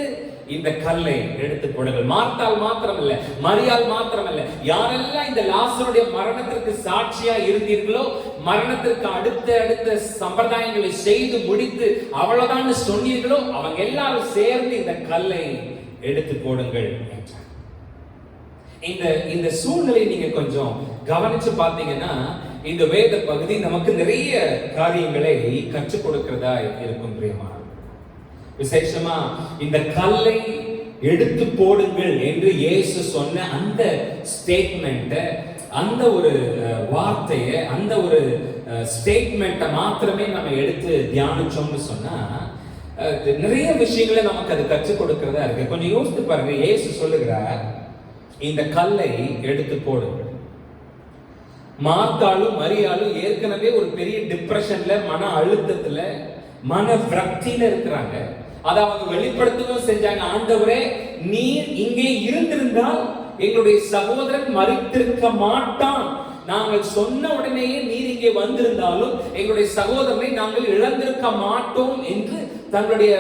இந்த கல்லை எடுத்து போடுங்கள். மார்த்தாள் மாத்திரமல்ல, மரியாள் மாத்திரமல்ல, யாரெல்லாம் இந்த லாசருடைய மரணத்திற்கு சாட்சியா இருந்தீர்களோ, மரணத்திற்கு அடுத்த சம்பிரதாயங்களை செய்து முடித்து அவ்வளவுதான் சொன்னீர்களோ, அவங்க எல்லாரும் சேர்ந்து இந்த கல்லை எடுத்து போடுங்கள் என்றார். இந்த சூழ்நிலை நீங்க கொஞ்சம் கவனிச்சு பார்த்தீங்கன்னா இந்த வேத பகுதி நமக்கு நிறைய காரியங்களை கற்றுக் கொடுக்கிறதா இருக்கும் பிரியமான. விசேஷமா இந்த கல்லை எடுத்து போடுங்கள் என்று இயேசு சொன்ன அந்த ஸ்டேட்மெண்ட், அந்த ஒரு வார்த்தையை, அந்த ஒரு ஸ்டேட்மெண்ட்டை மாத்திரமே நம்ம எடுத்து தியானிச்சோம்னு சொன்னா நிறைய விஷயங்களை நமக்கு அது கற்றுக் கொடுக்கிறதா இருக்கு. கொஞ்சம் யோசித்து பாருங்க. இயேசு சொல்லுகிறார், இந்த கல்லை எடுத்து போடுங்கள். மார்த்தாளும் மரியாளும் ஏற்கனவே ஒரு பெரிய டிப்ரெஷன்ல, மன அழுத்தத்துல, மன விரக்தியில இருக்கிறாங்க. அதை அவங்க வெளிப்படுத்தவும் செஞ்சாங்க. ஆண்டவரே, நீர் இங்கே இருந்திருந்தால் எங்களுடைய சகோதரன் மரித்திருக்க மாட்டான். நாங்கள் சொன்ன உடனேயே நீர் இங்கே வந்திருந்தாலும் எங்களுடைய சகோதரனை நாங்கள் இழந்திருக்க மாட்டோம் என்று தங்களுடைய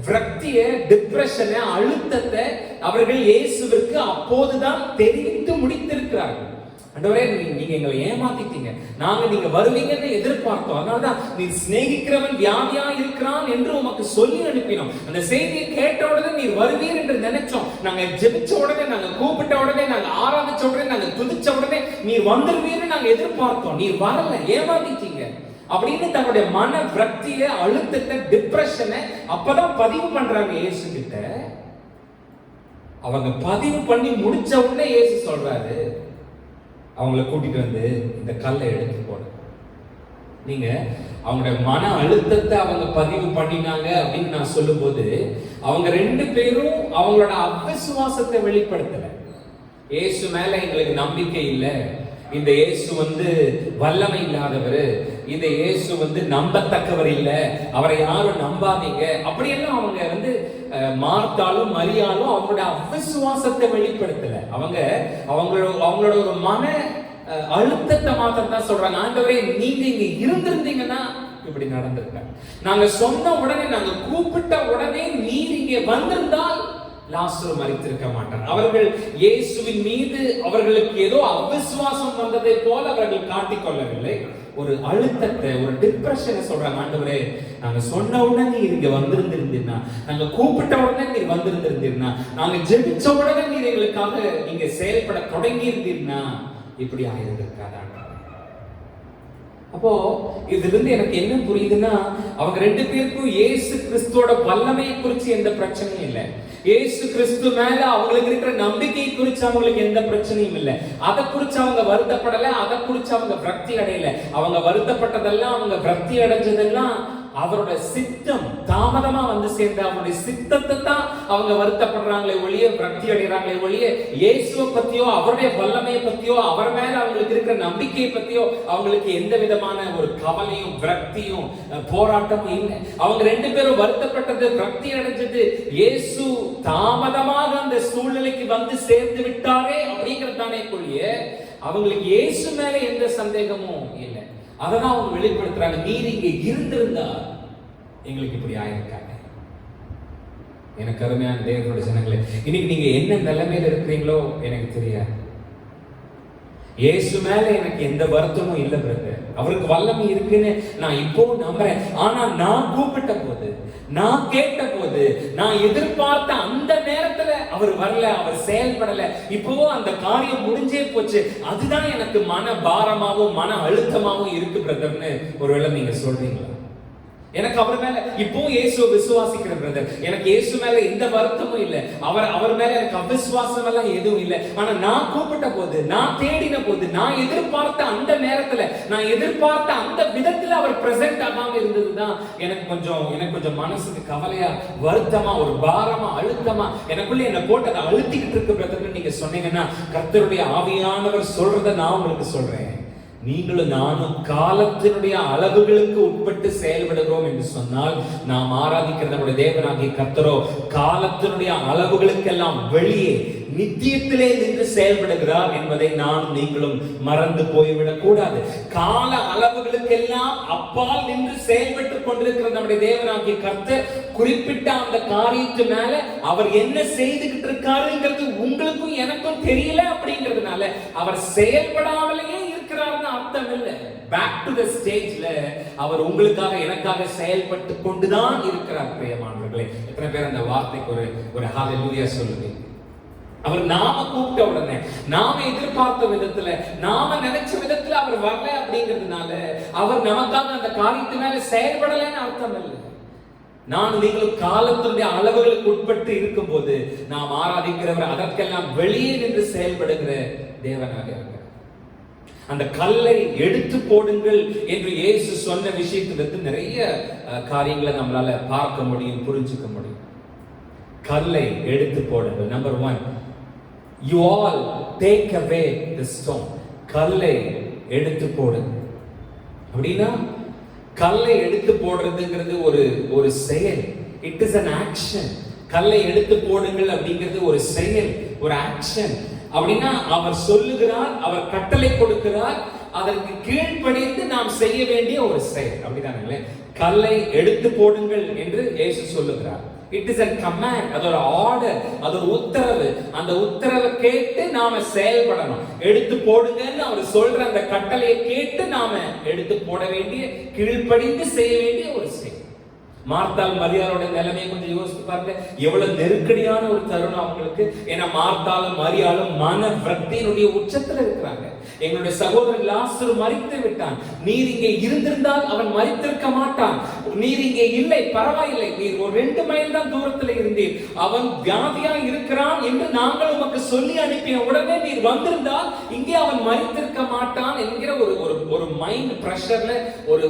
விரக்திய, டிப்ரெஷனை, அழுத்தத்தை அவர்கள் இயேசுவிற்கு அப்போதுதான் தெரிவித்து முடித்திருக்கிறார்கள். ஆண்டவரே, நீங்க எங்களை ஏமாத்திட்டீங்க, நாங்க நீங்க வருவீங்கன்னு எதிர்பார்த்தோம், அதனாலதான் நீ சிநேகிக்கிறவன் வியாதியா இருக்கிறான் என்று உமக்கு சொல்லி அனுப்பினோம். அந்த செய்தியை கேட்ட உடனே நீர் வருவீர் என்று நினைச்சோம். நாங்க ஜெபிச்ச உடனே, நாங்க கூப்பிட்ட உடனே, நாங்க ஆராதிச்ச உடனே, நாங்க துதிச்ச உடனே நீர் வந்துருவீர்னு நாங்க எதிர்பார்த்தோம், நீர் வரல, ஏமாத்திட்டீங்க அப்படின்னு தன்னுடைய மன விரக்திய, அழுத்தத்தை, டிப்ரெஷனை அப்பதான் பதிவு பண்றாங்க இயேசு கிட்ட. அவங்க பதிவு பண்ணி முடிச்ச உடனே இயேசு சொல்றாரு, அவங்களை கூட்டிட்டு வந்து இந்த கல்லை எடுத்து போடு. நீங்க அவங்களுடைய மன அழுத்தத்தை அவங்க பதிவு பண்ணினாங்க அப்படின்னு நான் சொல்லும் போது, அவங்க 2 பேரும் அவங்களோட அவிசுவாசத்தை வெளிப்படுத்தல. இயேசு மேல எங்களுக்கு நம்பிக்கை இல்லை, இந்த இயேசு வல்லமை இல்லாதவர், இந்த இயேசு நம்பத்தக்கவர் இல்ல, அவரை யாரும் நம்பாதீங்க அப்படியெல்லாம் அவங்க மார்த்தாலும் மரியாலும் அவங்களோட அவிசுவாசத்தை வெளிப்படுத்தல. அவங்களோட ஒரு மன அழுத்தத்தை மாத்திரம் தான் சொல்றாங்க. ஆண்டவரே, நீங்க இங்க இருந்திருந்தீங்கன்னா இப்படி நடந்திருக்க, நாங்க சொன்ன உடனே, நாங்க கூப்பிட்ட உடனே நீர் இங்கே வந்திருந்தால் லாசரு மரித்திருக்க மாட்டார். அவர்கள் இயேசுவின் மீது அவர்களுக்கு ஏதோ அவிசுவாசம் வந்ததை போல அவர்கள் காட்டிக்கொள்ளவில்லை. ஒரு அழுத்தத்தை, ஒரு டிப்ரெஷனை சொல்றாங்க. ஆண்டவரே, நாங்க சொன்ன உடனே நீர் இங்க வந்திருந்திருந்தீர்னா, நாங்க கூப்பிட்ட உடனே நீர் வந்திருந்திருந்தீர்னா, நாங்க ஜெபிச்ச உடனே நீர் எங்களுக்காக நீங்க செயல்பட தொடங்கி இருந்தீர்னா இப்படி ஆயிருந்திருக்காதா? அப்போ இதுல இருந்து எனக்கு என்ன புரியுதுன்னா, அவங்க ரெண்டு பேருக்கும் இயேசு கிறிஸ்துவோட வல்லமையை குறித்து எந்த பிரச்சனையும் இல்லை. இயேசு கிறிஸ்து மேல அவங்களுக்கு இருக்கிற நம்பிக்கை குறித்து அவங்களுக்கு எந்த பிரச்சனையும் இல்லை. அதை குறித்து அவங்க வருத்தப்படல, அதை குறித்து அவங்க விரக்தி அடையல. அவங்க வருத்தப்பட்டதெல்லாம், அவங்க விரக்தி அடைஞ்சதெல்லாம் அவரோட சித்தம் தாமதமா சேர்ந்த அவருடைய சித்தத்தை தான் அவங்க வருத்தப்படுறாங்களே ஒழிய, விரக்தி அடைகிறாங்களே ஒழிய, இயேசுவை பத்தியோ அவருடைய வல்லமையை பத்தியோ அவர் மேல அவங்களுக்கு இருக்கிற நம்பிக்கையை பத்தியோ அவங்களுக்கு எந்த விதமான ஒரு கவலையும் விரக்தியும் போராட்டமும் இல்லை. அவங்க ரெண்டு பேரும் வருத்தப்பட்டது, விரக்தி அடைஞ்சது இயேசு தாமதமாக அந்த சூழ்நிலைக்கு சேர்ந்து விட்டாரே அப்படிங்கிறதானே ஒழிய அவங்களுக்கு இயேசு மேல எந்த சந்தேகமும் இல்லை. அததான் அவங்க வெளிப்படுத்துறாங்க. நீர் இங்க இருந்திருந்தா எங்களுக்கு இப்படி ஆயிருக்காங்க. எனக்கு அருமையான தேவனுடைய ஜனங்களே, இன்னைக்கு நீங்க என்ன நிலைமையில இருக்கிறீங்களோ எனக்கு தெரியாது. இயேசு மேல எனக்கு எந்த வருத்தமும் இல்லை பிரதர். அவருக்கு வல்லமை இருக்குன்னு நான் இப்போ நம்புறேன். ஆனா நான் கூப்பிட்ட போது, நான் கேட்ட போது, நான் எதிர்பார்த்த அந்த நேரத்துல அவர் வரல, அவர் செயல்படல. இப்போ அந்த காரியம் முடிஞ்சே போச்சு. அதுதான் எனக்கு மன பாரமாவும் மன அழுத்தமாவும் இருக்கு பிரதர்னு ஒருவேளை நீங்க சொல்றீங்களா? எனக்கு அவர் மேல இப்போ இயேசுவை விசுவாசிக்கிற பிரதர், எனக்கு இயேசு மேல எந்த வருத்தமும் இல்லை. அவர் மேல எனக்கு அவிசுவாசம் எல்லாம் எதுவும் இல்லை. ஆனா நான் கூப்பிட்ட போது, நான் தேடின போது, நான் எதிர்பார்த்த அந்த நேரத்துல, நான் எதிர்பார்த்த அந்த விதத்துல அவர் பிரசன்ட் ஆகாம இருந்ததுதான் எனக்கு கொஞ்சம் மனசுக்கு கவலையா, வருத்தமா, ஒரு பாரமா, அழுத்தமா எனக்குள்ள என்ன போட்டு அதை அழுத்திக்கிட்டு இருக்கு பிரதர்னு நீங்க சொன்னீங்கன்னா, கர்த்தருடைய ஆவியானவர் சொல்றதை நான் உங்களுக்கு சொல்றேன். நீங்களும் நானும் காலத்தினுடைய அளவுகளுக்கு உட்பட்டு செயல்படுகிறோம் என்று சொன்னால், நாம் ஆராதிக்கிற நம்முடைய தேவனாகிய கர்த்தரோ காலத்தினுடைய அளவுகளுக்கெல்லாம் வெளியே நித்தியத்திலே நின்று செயல்படுகிறார் என்பதை நான் நீங்களும் மறந்து போய்விடக் கூடாது. கால அளவுகளுக்கெல்லாம் அப்பால் நின்று செயல்பட்டுக் கொண்டிருக்கிற நம்முடைய தேவனாகிய கர்த்தர் குறிப்பிட்ட அந்த காரியத்து மேல அவர் என்ன செய்துகிட்டு இருக்காருங்கிறது உங்களுக்கும் எனக்கும் தெரியல. அப்படிங்கிறதுனால அவர் செயல்படாமலேயே அர்த்தம் இல்லை. பேக் டு தி ஸ்டேஜ்ல அவர் உங்களுக்காக எனக்காக செயல்பட்டு கொண்டுதான் இருக்கிறார். பிரியமானவர்களே, எத்தனை பேர் அந்த வார்த்தைக்கு ஒரு ஹalleluya சொல்லுங்க? அவர் நாம கூப்பிட்ட உடனே, நாம எதிர்பார்த்த விதத்துல, நாம நினைச்ச விதத்துல அவர் வரல அப்படிங்கிறதுனால அவர் நமக்காக அந்த காரியத்து மேல செயல்படலைன்னு அர்த்தம் இல்லை. நான் நீங்களும் காலத்தினுடைய அளவுகளுக்கு உட்பட்டு இருக்கும் போது நாம் ஆராதிக்கிறவர் அதற்கெல்லாம் வெளியே நின்று செயல்படுகிற தேவனாக இருக்கிறார். அந்த கல்லை எடுத்து போடுங்கள் என்று இயேசு சொன்ன விஷயத்திலிருந்து நிறைய காரியங்களை நம்மளால பார்க்க முடியும், புரிஞ்சுக்க முடியும். கல்லை எடுத்து போடுங்கள். Number 1, you all take away the stone. கல்லை எடுத்து போடுங்க. அப்படின்னா கல்லை எடுத்து போடுறதுங்கிறது ஒரு செயல். It is an action. கல்லை எடுத்து போடுங்கள் அப்படிங்கிறது ஒரு செயல், ஒரு ஆக்ஷன். அப்படின்னா அவர் சொல்லுகிறார், அவர் கட்டளை கொடுக்கிறார், அதற்கு கீழ்ப்படிந்து நாம் செய்ய வேண்டிய ஒரு செயல். அப்படிதானே? கல்லை எடுத்து போடுங்கள் என்று இயேசு சொல்லுகிறார். It is a command. அது ஒரு ஆர்டர், அது ஒரு உத்தரவு. அந்த உத்தரவை கேட்டு நாம செயல்படணும். எடுத்து போடுங்கன்னு அவர் சொல்ற அந்த கட்டளையை கேட்டு நாம எடுத்து போட வேண்டிய, கீழ்ப்படிந்து செய்ய வேண்டிய ஒரு செயல். மார்த்தாள் மரியாளோட நிலைமையை கொஞ்சம் யோசித்து பாருங்க. எவ்வளவு நெருக்கடியான ஒரு தருணம் அவங்களுக்கு. ஏன்னா மார்த்தாளும் மரியாளும் மன விரக்தியினுடைய உச்சத்துல இருக்கிறாங்க. எங்களுடைய சகோதரன் லாசரு மரித்து விட்டான், நீர் இங்கே இருந்திருந்தால் அவன் மரித்திருக்க மாட்டான். நீர் இங்கே இல்லை, பரவாயில்லை, நீர் ஒரு 2 மைல் தான் தூரத்தில் இருந்தீர், அவன் வியாதியா இருக்கிறான் என்று நாங்கள் உமக்கு சொல்லி அனுப்பின உடனே நீர் வந்திருந்தால் இங்கே அவன் மரித்திருக்க மாட்டான் என்கிற ஒரு மைண்ட் பிரஷர்ல,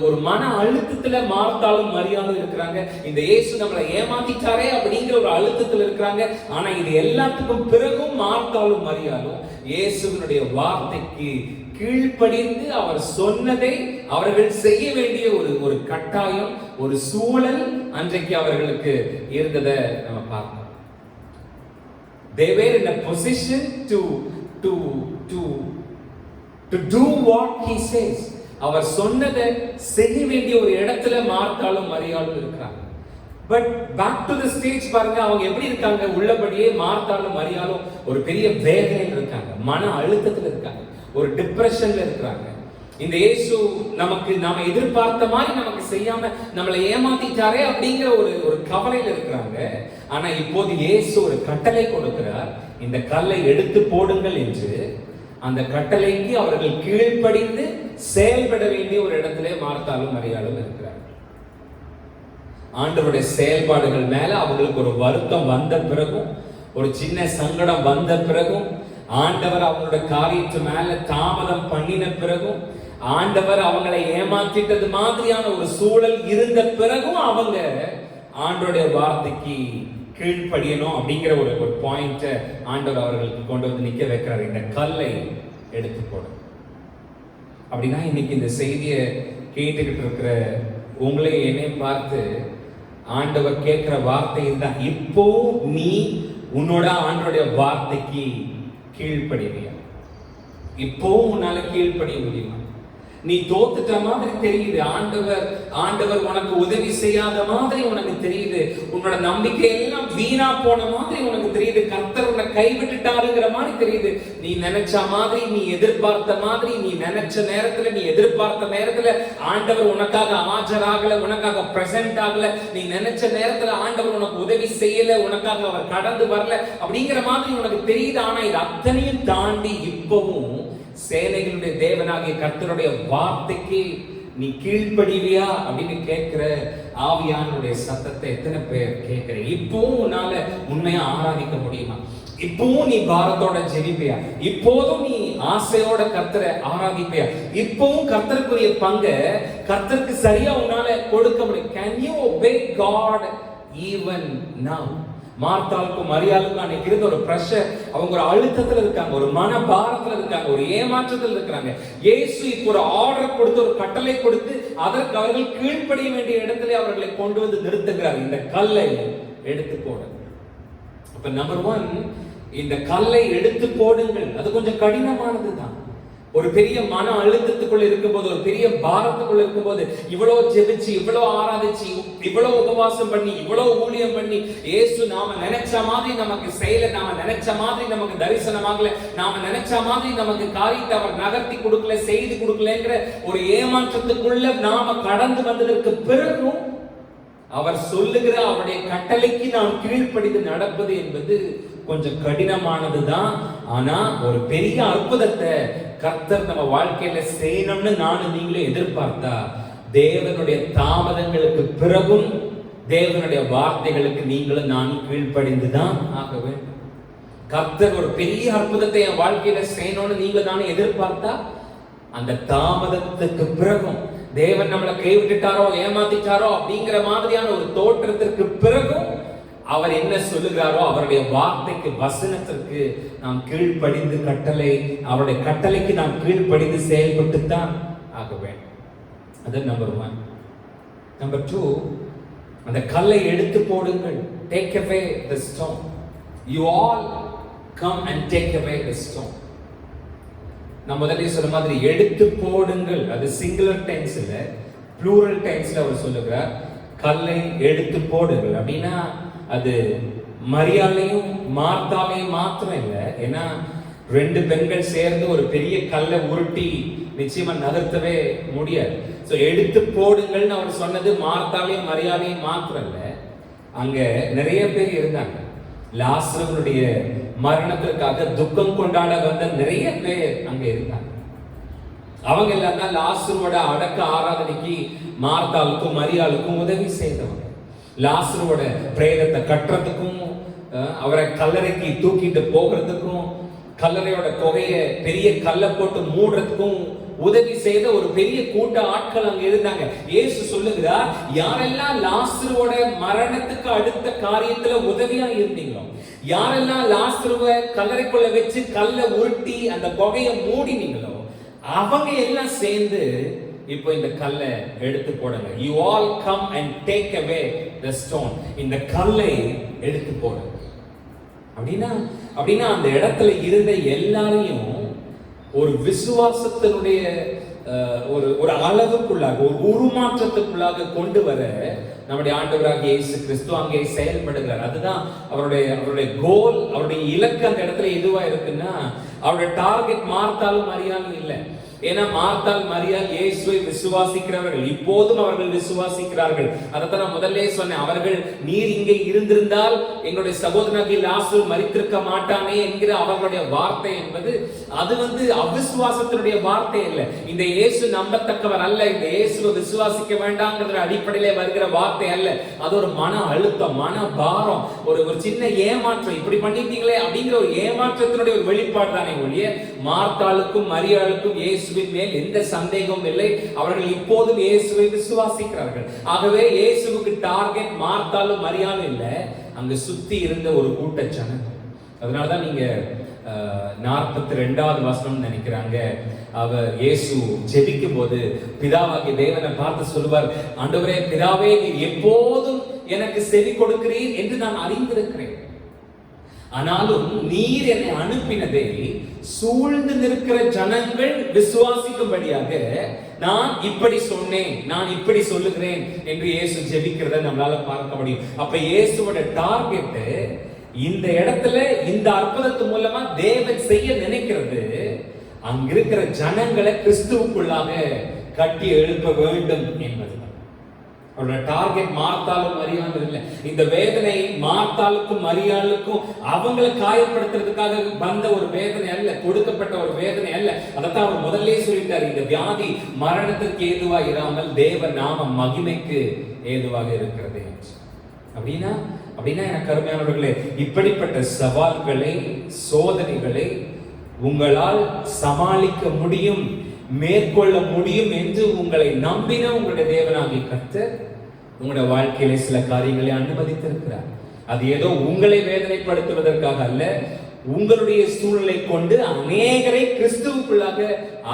ஒரு மன அழுத்தத்துல மார்த்தாளும் மரியாளும் இருக்கிறாங்க. இருக்கிறாங்க. இந்த இயேசு நம்மளை ஏமாத்திட்டாரே அப்படிங்கிற ஒரு அழுத்தத்தில் இருக்கிறாங்க. ஆனா இது எல்லாத்துக்கும் பிறகும் மார்த்தாலும் மரியாலும் இயேசுவினுடைய வார்த்தைக்கு கீழ்ப்படிந்து அவர் சொன்னதை அவர்கள் செய்ய வேண்டிய ஒரு கட்டாயம், ஒரு சூழல் அன்றைக்கு அவர்களுக்கு இருந்ததை நம்ம பார்க்கணும். They were in a position to do what he says. அவர் சொன்னதை செய்ய வேண்டிய ஒரு இடத்துல மார்த்தாலும் மரியாளும் இருக்காங்க. But back to the stage பாருங்க, அவங்க எப்படி இருக்காங்க? உள்ளபடியே மார்த்தாலும் மரியாளும் ஒரு பெரிய வேதனையில் இருக்காங்க, மன அழுத்தத்தில் இருக்காங்க, ஒரு டிப்ரெஷன்ல இருக்காங்க. இந்த இயேசு நாம எதிர்பார்த்த மாதிரி நமக்கு செய்யாம நம்மளை ஏமாத்திட்டாரே அப்படிங்கிற ஒரு கவலையில இருக்கிறாங்க. ஆனா இப்போது இயேசு ஒரு கட்டளை கொடுக்கிறார், இந்த கல்லை எடுத்து போடுங்கள் என்று. அந்த கட்டளைக்கு அவர்கள் கீழ்ப்படிந்து செயல்பட வேண்டிய ஒரு இடத்திலே மார்த்தாலும் மரியாளும் இருக்கிறார். ஆண்டவருடைய செயல்பாடுகள் மேல அவங்களுக்கு ஒரு வருத்தம் வந்த பிறகும், ஒரு சின்ன சங்கடம் வந்த பிறகும், ஆண்டவர் அவங்களுடைய காரியத்து மேல தாமதம் பண்ணின பிறகும், ஆண்டவர் அவங்களை ஏமாத்திட்டது மாதிரியான ஒரு சூழல் இருந்த பிறகும் அவங்க ஆண்டவருடைய வார்த்தைக்கு கீழ்ப்படியணும் அப்படிங்கிற ஒரு பாயிண்ட் ஆண்டவர் அவர்களுக்கு கொண்டு வந்து நிக்க வைக்கிறார். இந்த கல்லை எடுத்து போடும். அப்படின்னா இன்னைக்கு இந்த செய்தியை கேட்டுக்கிட்டு இருக்கிற உங்களே என்னை பார்த்து ஆண்டவர் கேட்கிற வார்த்தை தான், இப்போ நீ உன்னோட ஆண்டவருடைய வார்த்தைக்கு கீழ்ப்படிவியா? இப்போ உன்னால கீழ்ப்படிய முடியுமா? நீ தோத்துட்ட மாதிரி தெரியுது, ஆண்டவர் உனக்கு உதவி செய்யாத மாதிரி உனக்கு தெரியுது, உன்னோட நம்பிக்கை எல்லாம் வீணா போன மாதிரி உனக்கு தெரியுது, கர்த்தர் உன்னை கைவிட்டுட்டாருங்கிற மாதிரி தெரியுது. நீ நினைச்ச மாதிரி, நீ எதிர்பார்த்த மாதிரி, நீ நினைச்ச நேரத்துல, நீ எதிர்பார்த்த நேரத்துல ஆண்டவர் உனக்காக ஆஜராகல, உனக்காக பிரசன்ட் ஆகல, நீ நினைச்ச நேரத்துல ஆண்டவர் உனக்கு உதவி செய்யல, உனக்காக அவர் கடந்து வரல அப்படிங்கிற மாதிரி உனக்கு தெரியுது. ஆனா இது அத்தனையும் தாண்டி இப்பவும் சேனைகளுடைய தேவனாகிய கர்த்தருடைய வார்த்தைக்கு நீ கீழ்ப்படிவியா அப்படின்னு கேட்கிற ஆவியானுடைய சத்தத்தை எத்தனை பேர் கேட்கிற? இப்பவும் உன்னால உண்மையா ஆராதிக்க முடியுமா? இப்பவும் நீ பாரத்தோட ஜெபிப்பியா? இப்போதும் நீ ஆசையோட கர்த்தரை ஆராதிப்பியா? இப்பவும் கர்த்தருக்குரிய பங்கை கர்த்தருக்கு சரியா உன்னால கொடுக்க முடியும்? Can you obey God even now? மார்த்தாளுக்கும் மரியாளுக்கும் அன்னைக்கு இருந்த ஒரு பிரஷர், அவங்க ஒரு அழுத்தத்துல இருக்காங்க, ஒரு மன பாரத்துல இருக்காங்க, ஒரு ஏமாற்றத்தில் இருக்கிறாங்க. இயேசு இப்போ ஒரு ஆர்டர் கொடுத்து, ஒரு கட்டளை கொடுத்து, அதற்கு அவர்கள் கீழ்ப்படிய வேண்டிய இடத்திலே அவர்களை கொண்டு வந்து நிறுத்துகிறார். இந்த கல்லை எடுத்து போடு. அப்ப நம்பர் 1, இந்த கல்லை எடுத்து போடுங்கள். அது கொஞ்சம் கடினமானது தான். ஒரு பெரிய மன அழுத்தத்துக்குள்ள இருக்கும்போது, ஒரு பெரிய பாரத்துக்குள்ள இருக்கும்போது, இவ்வளவு ஜெபிச்சு, இவ்வளவு ஆராதிச்சு, இவ்வளவு உபவாசம் பண்ணி, இவ்வளவு ஊழியம் பண்ணி, இயேசு நாம நினைச்ச மாதிரி நமக்கு செய்யல, நாம நினைச்ச மாதிரி நமக்கு தரிசனமாகல, நாம நினைச்ச மாதிரி நமக்கு காரியத்தை அவர் நகர்த்தி கொடுக்கல, செய்து கொடுக்கலங்கிற ஒரு ஏமாற்றத்துக்குள்ள நாம கடந்து வந்ததற்கு பிறகும் அவர் சொல்லுகிற அவருடைய கட்டளைக்கு நாம் கீழ்ப்படிந்து நடப்பது என்பது கொஞ்சம் கடினமானது தான். ஆனா ஒரு பெரிய அற்புதத்தை கர்த்தர் நம்ம வாழ்க்கையில செய்யணும்னு நானும் நீங்களே எதிர்பார்த்தா, தேவனுடைய தாமதங்களுக்கு பிறகும் தேவனுடைய வார்த்தைகளுக்கு நீங்களும் நானும் கீழ்ப்படிந்துதான் ஆக வேண்டும். கர்த்தர் ஒரு பெரிய அற்புதத்தை என் வாழ்க்கையில செய்யணும்னு நீங்களும் நானும் எதிர்பார்த்தா, அந்த தாமதத்துக்கு பிறகும் தேவன் நம்மளை கைவிட்டுட்டாரோ, ஏமாத்திட்டாரோ அப்படிங்கிற மாதிரியான ஒரு தோற்றத்திற்கு பிறகும் அவர் என்ன சொல்லுகிறாரோ அவருடைய வார்த்தைக்கு, வசனத்திற்கு நாம் கீழ்ப்படிந்து அவருடைய கட்டளைக்கு நாம் கீழ்ப்படிந்து செயல்பட்டு தான் ஆக வேண்டும். அது நம்பர் 1. நம்பர் 2, அந்த கல்லை எடுத்து போடுங்கள். Take away the stone. You all come and take away the stone. நான் முதல்ல சொன்ன மாதிரி எடுத்து போடுங்கள். அது சிங்குலர் டென்ஸ்ல, ப்ளூரல் டென்ஸ்ல அவர் சொல்லுகிறார், கல்லை எடுத்து போடுங்கள். அப்படின்னா அது மரியாளையும் மார்த்தாளையும் மாத்திரம் இல்லை. ஏன்னா 2 பெண்கள் சேர்ந்து ஒரு பெரிய கல்லை உருட்டி நிச்சயமா நகர்த்தவே முடியாது. சோ எடுத்து போடுங்கள்னு அவர் சொன்னது மார்த்தாளையும் மரியாளையும் மாத்திரம் இல்லை, அங்க நிறைய பேர் இருந்தாங்க. லாசருடைய மரணத்திற்காக துக்கம் கொண்டாட வந்த நிறைய பேர் அங்க இருந்தாங்க. அவங்க எல்லாம் தான் லாசருவோட அடக்க ஆராதனைக்கு மார்த்தாளுக்கும் மரியாளுக்கும் உதவி செய்தவங்க. லாசருவோட பிரேதத்தை கட்டுறதுக்கும், அவரை கல்லறைக்கு தூக்கிட்டு போகிறதுக்கும், கல்லறையோட தொகையை பெரிய கல்லை போட்டு மூடுறதுக்கும் உதவி செய்த ஒரு பெரிய கூட்ட ஆட்கள் அங்க இருந்தாங்க. இயேசு சொல்லுகிறார், யாரெல்லாம் லாசருவோட மரணத்துக்கு அடுத்த காரியத்துல உதவியா இருந்தீங்களோ, யாரெல்லாம் லாசருவை கல்லறைக்குள்ள வச்சு கல்ல உருட்டி அந்த புகையை மூடினீங்களோ, அவங்க எல்லாம் சேர்ந்து இப்போ இந்த கல்லை எடுத்து போடுங்க. You all come and take away the stone. இந்த கல்லை எடுத்து போடுங்க. அப்படின்னா அந்த இடத்துல இருந்த எல்லாரையும் ஒரு விசுவாசத்தினுடைய ஒரு அளவுக்குள்ளாக, ஒரு உருமாற்றத்துக்குள்ளாக கொண்டு வர நம்முடைய ஆண்டவராகிய இயேசு கிறிஸ்து அங்கே செயல்படுகிறார். அதுதான் அவருடைய கோல், அவருடைய இலக்கு அந்த இடத்துல எதுவா இருக்குன்னா, அவருடைய டார்கெட் மார்த்தாலும் மரியாலும் இல்லை. ஏன்னா மார்த்தால் மரியாள் இயேசுவை விசுவாசிக்கிறவர்கள், இப்போதும் அவர்கள் விசுவாசிக்கிறார்கள். அதைத்தான் நான் முதல்ல சொன்னேன். அவர்கள், நீர் இங்கே இருந்திருந்தால் எங்களுடைய சகோதரனாகிய லாசரு மரித்திருக்க மாட்டானே என்கிற அவர்களுடைய வார்த்தை என்பது அது அவிசுவாசத்தினுடைய வார்த்தை இல்லை. இந்த இயேசு நம்பத்தக்கவர் அல்ல, இந்த இயேசுவை விசுவாசிக்க வேண்டாம்ங்கிற அடிப்படையில வருகிற வார்த்தை அல்ல. அது ஒரு மன அழுத்தம், மன பாரம், ஒரு சின்ன ஏமாற்றம். இப்படி பண்ணிட்டீங்களே அப்படிங்கிற ஒரு ஏமாற்றத்தினுடைய ஒரு வெளிப்பாடு தானே ஒழிய மார்த்தாளுக்கும் மரியாளுக்கும் இயேசு மேல் எந்த சந்தேகமும் இல்லை. அவர்கள் இப்போதும் இயேசுவை விசுவாசிக்கிறார்கள். ஆகவே இயேசுவுக்கு டார்கெட் மார்த்தாலும் மரியாலும் இல்லை, அங்க சுத்தி இருந்த ஒரு கூட்ட ஜனம். அதனாலதான் நீங்க 42வது வசனம் நினைக்கிறாங்க, அவர் இயேசு ஜெபிக்கும் போது பிதாவாகிய தேவனை பார்த்து சொல்லுவார், ஆண்டவரே பிதாவே, நீர் எப்போதும் எனக்கு செவி கொடுக்கிறீர் என்று நான் அறிந்திருக்கிறேன். ஆனாலும் நீர் என்னை அனுப்பினதை சூழ்ந்து நிற்கிற ஜனங்கள் விசுவாசிக்கும்படியாக நான் இப்படி சொன்னேன், நான் இப்படி சொல்லுகிறேன் என்று இயேசு ஜெபிக்கிறத நம்மளால பார்க்க முடியும். அப்ப இயேசுவோட டார்கெட் இந்த இடத்துல இந்த அற்புதத்து மூலமா தேவன் செய்ய நினைக்கிறது, அங்க இருக்கிற ஜனங்களை கிறிஸ்துவுக்குள்ளாக கட்டி எழுப்ப வேண்டும் என்பது. அவரோட டார்கெட் மார்த்தாலும் மரியாளும் இல்லை. இந்த வேதனை மார்த்தாளுக்கும் மரியாளுக்கும் அவங்களை காயப்படுத்துறதுக்காக வந்த ஒரு வேதனை அல்ல, கொடுக்கப்பட்ட ஒரு வேதனை அல்ல. அதைத்தான் அவர் முதல்ல சொல்லிட்டார், இந்த வியாதி மரணத்திற்கு ஏதுவா இராமல் தேவ நாம மகிமைக்கு ஏதுவாக இருக்கிறது. அப்படின்னா எனக்கு அருமையானவர்களே, இப்படிப்பட்ட சவால்களை, சோதனைகளை உங்களால் சமாளிக்க முடியும், மேற்கொள்ள முடியும் என்று உங்களை நம்பின உங்களுடைய தேவனாகிய கர்த்தர் உங்களுடைய வாழ்க்கையில சில காரியங்களை அனுமதித்திருக்கிறார். அது ஏதோ உங்களை வேதனைப்படுத்துவதற்காக அல்ல, உங்களுடைய சூழலை கொண்டு அநேகரை கிறிஸ்துவுக்குள்ளாக